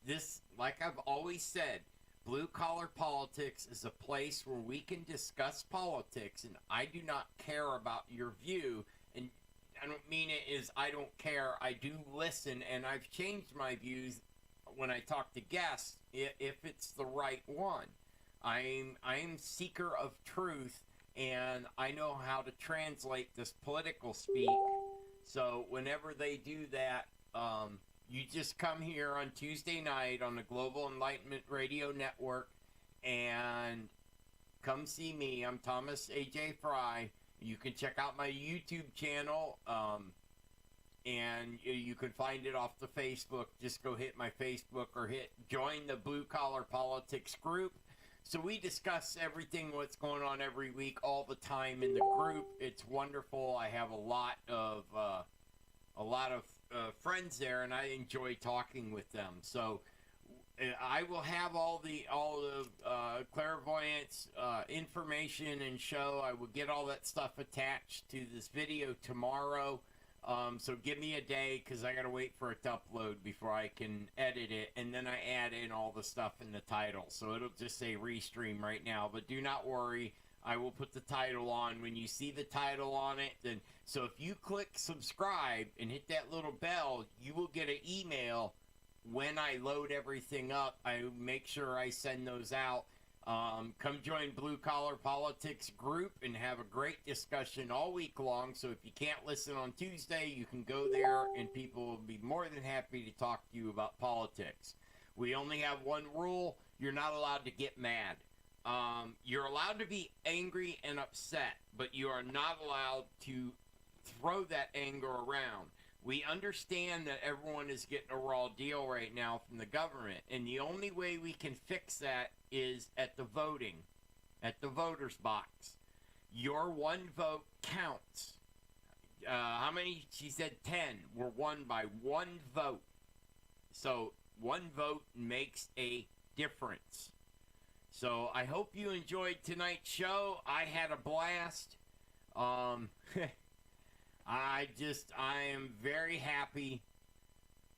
This, like I've always said, Blue Collar Politics is a place where we can discuss politics, and I do not care about your view. And I don't mean it as I don't care. I do listen, and I've changed my views when I talk to guests if it's the right one. I'm seeker of truth, and I know how to translate this political speak. So whenever they do that, you just come here on Tuesday night on the Global Enlightenment Radio Network and come see me. I'm Thomas A.J. Fry. You can check out my YouTube channel, and you can find it off the Facebook. Just go hit my Facebook or join the Blue Collar Politics group. So we discuss everything what's going on every week, all the time in the group. It's wonderful. I have a lot of friends there, and I enjoy talking with them. So I will have all the clairvoyance information and show. I will get all that stuff attached to this video tomorrow. So give me a day because I gotta wait for it to upload before I can edit it, and then I add in all the stuff in the title. So it'll just say restream right now, but do not worry. I will put the title on. When you see the title on it, then so if you click subscribe and hit that little bell, you will get an email when I load everything up. I make sure I send those out. Come join Blue Collar Politics group and have a great discussion all week long. So if you can't listen on Tuesday, you can go there and people will be more than happy to talk to you about politics. We only have one rule. You're not allowed to get mad. You're allowed to be angry and upset, but you are not allowed to throw that anger around. We understand that everyone is getting a raw deal right now from the government, and the only way we can fix that is at the voting, at the voter's box. Your one vote counts. How many? She said 10 were won by one vote. So one vote makes a difference. So I hope you enjoyed tonight's show. I had a blast. I am very happy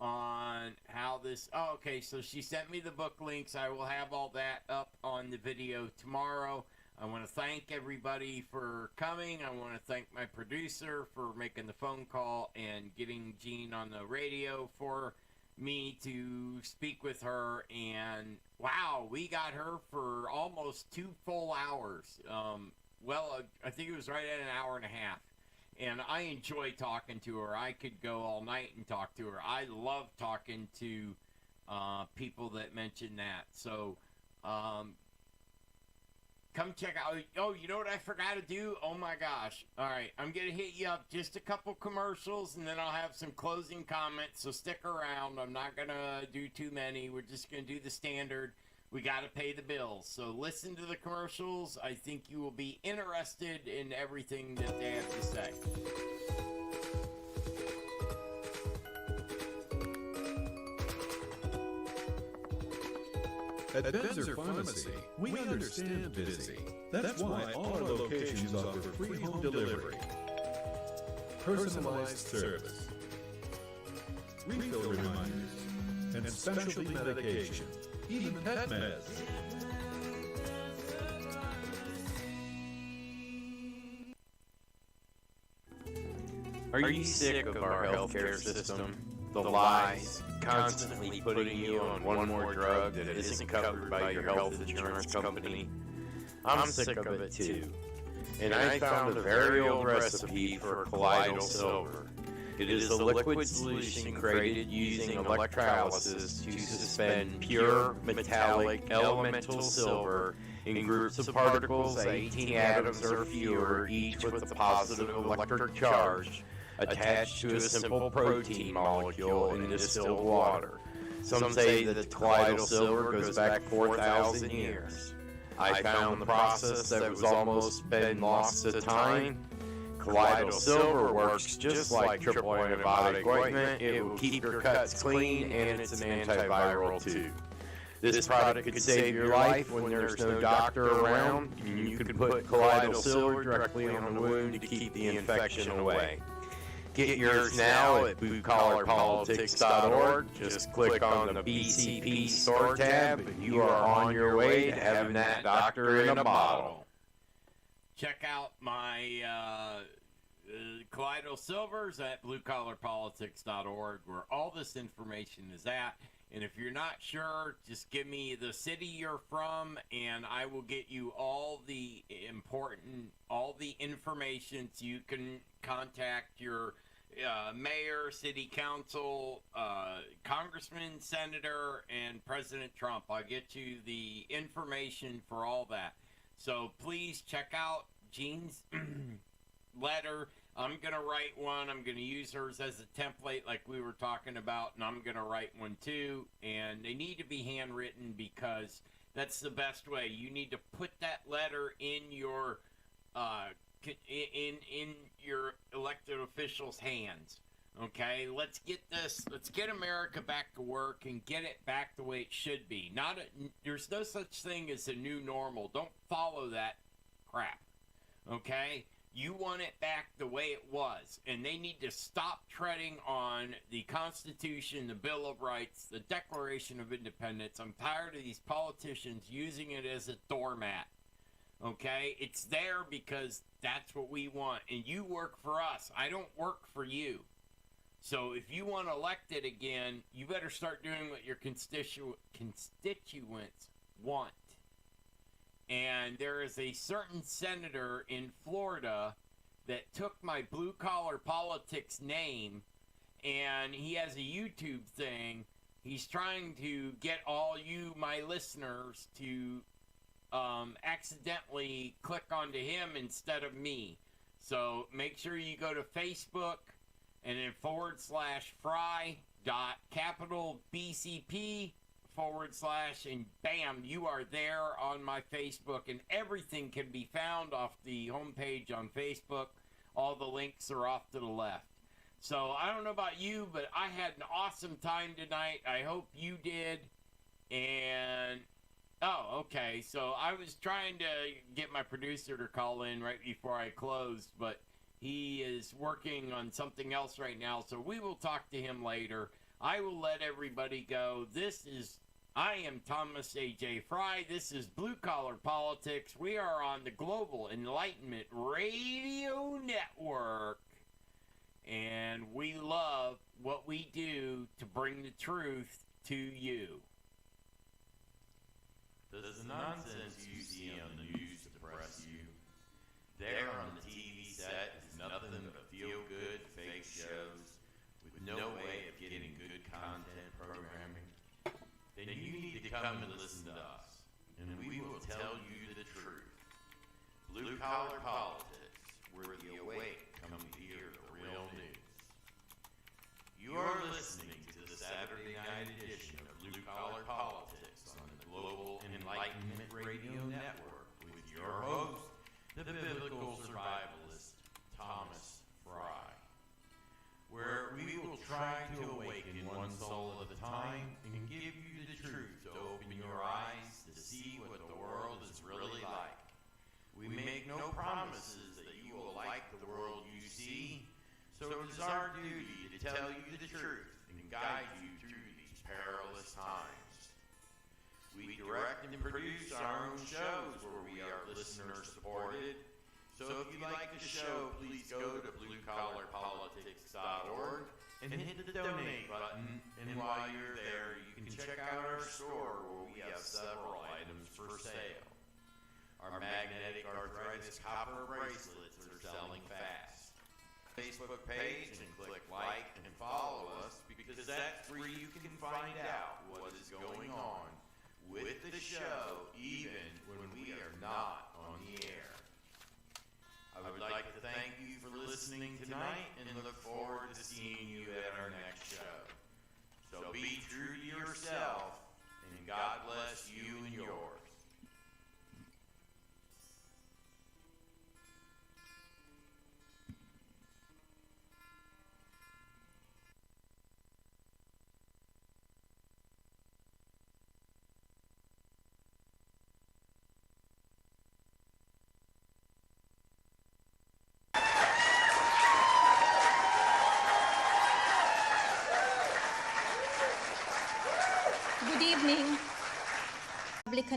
on how this. Oh, okay, so she sent me the book links. I will have all that up on the video tomorrow. I want to thank everybody for coming. I want to thank my producer for making the phone call and getting Gene on the radio for me to speak with her, and wow, we got her for almost 2 full hours. I think it was right at an hour and a half. And I enjoy talking to her. I could go all night and talk to her. I love talking to people that mention that. So come check out. Oh, you know what I forgot to do? Oh my gosh. All right, I'm going to hit you up just a couple commercials, and then I'll have some closing comments. So stick around. I'm not going to do too many. We're just going to do the standard. We got to pay the bills. So listen to the commercials. I think you will be interested in everything that they have to say. At Benzer Pharmacy, we understand busy. That's why all our locations offer free home delivery, personalized service, refill reminders, and specialty medication, even pet meds. Are you sick of our healthcare system? The lies, constantly putting you on one more drug that isn't covered by your health insurance company? I'm sick of it too. And I found a very old recipe for colloidal silver. It is a liquid solution created using electrolysis to suspend pure metallic elemental silver in groups of particles, 18 atoms or fewer, each with a positive electric charge, attached to a simple protein molecule in distilled water. Some say that colloidal silver goes back 4,000 years. I found the process that was almost been lost to time. Colloidal silver works just like triple antibiotic ointment. It will keep your cuts clean, and it's an antiviral too. This product could save your life when there's no doctor around, and you can put colloidal silver directly on the wound to keep the infection away. Get yours now at bluecollarpolitics.org. Just click on the BCP store tab, and you are on your way to having that doctor in a bottle. Check out my colloidal silvers at bluecollarpolitics.org, where all this information is at. And if you're not sure, just give me the city you're from, and I will get you all the information so you can contact your mayor, city council, congressman, senator, and President Trump. I'll get you the information for all that. So please check out Jean's letter. I'm going to write one. I'm going to use hers as a template like we were talking about, and I'm going to write one too. And they need to be handwritten because that's the best way. You need to put that letter in your in your elected officials' hands. Okay, let's get America back to work and get it back the way it should be. There's no such thing as a new normal. Don't follow that crap. Okay? You want it back the way it was, and they need to stop treading on the Constitution, the Bill of Rights, the Declaration of Independence. I'm tired of these politicians using it as a doormat. Okay? It's there because that's what we want, and you work for us. I don't work for you. So if you want elected again, you better start doing what your constituents want. And there is a certain senator in Florida that took my Blue Collar Politics name, and he has a YouTube thing. He's trying to get all you, my listeners, to accidentally click onto him instead of me. So make sure you go to Facebook and then /fry.capitalbcp/ and bam, you are there on my Facebook, and everything can be found off the homepage on Facebook. All the links are off to the left. So I don't know about you, but I had an awesome time tonight. I hope you did. And okay, so I was trying to get my producer to call in right before I closed, but he is working on something else right now, so we will talk to him later. I will let everybody go. I am Thomas A.J. Fry. This is Blue Collar Politics. We are on the Global Enlightenment Radio Network. and we love what we do to bring the truth to you. Does the nonsense you see on the news depress you? There on the TV set is nothing but feel-good fake shows with no way of getting good content programming. Then you need to come and listen to us, and we will tell you the truth. Blue-collar politics, where the awake come to hear the real news. You are listening to the Saturday night edition of Blue Collar Politics on the Global Enlightenment Radio Network with your host, the biblical survivalist, Thomas Fry, where we will try to awaken one soul at a time and give you the truth to open your eyes to see what the world is really like. We make no promises that you will like the world you see, so it is our duty to tell you the truth and guide you through these perilous times. We direct and produce our own shows where we are listener supported. So if you like the show, please go to bluecollarpolitics.org and hit the donate button. And while you're there, you can check out our store where we have several items for sale. Our magnetic arthritis copper bracelets are selling fast. Facebook page and click like and follow us because that's where you can find out what is going on with the show even when we are not on the air. I would like to thank you for listening tonight and look forward to seeing you at our next show. So be true to yourself and God bless you and yours. Good evening. Public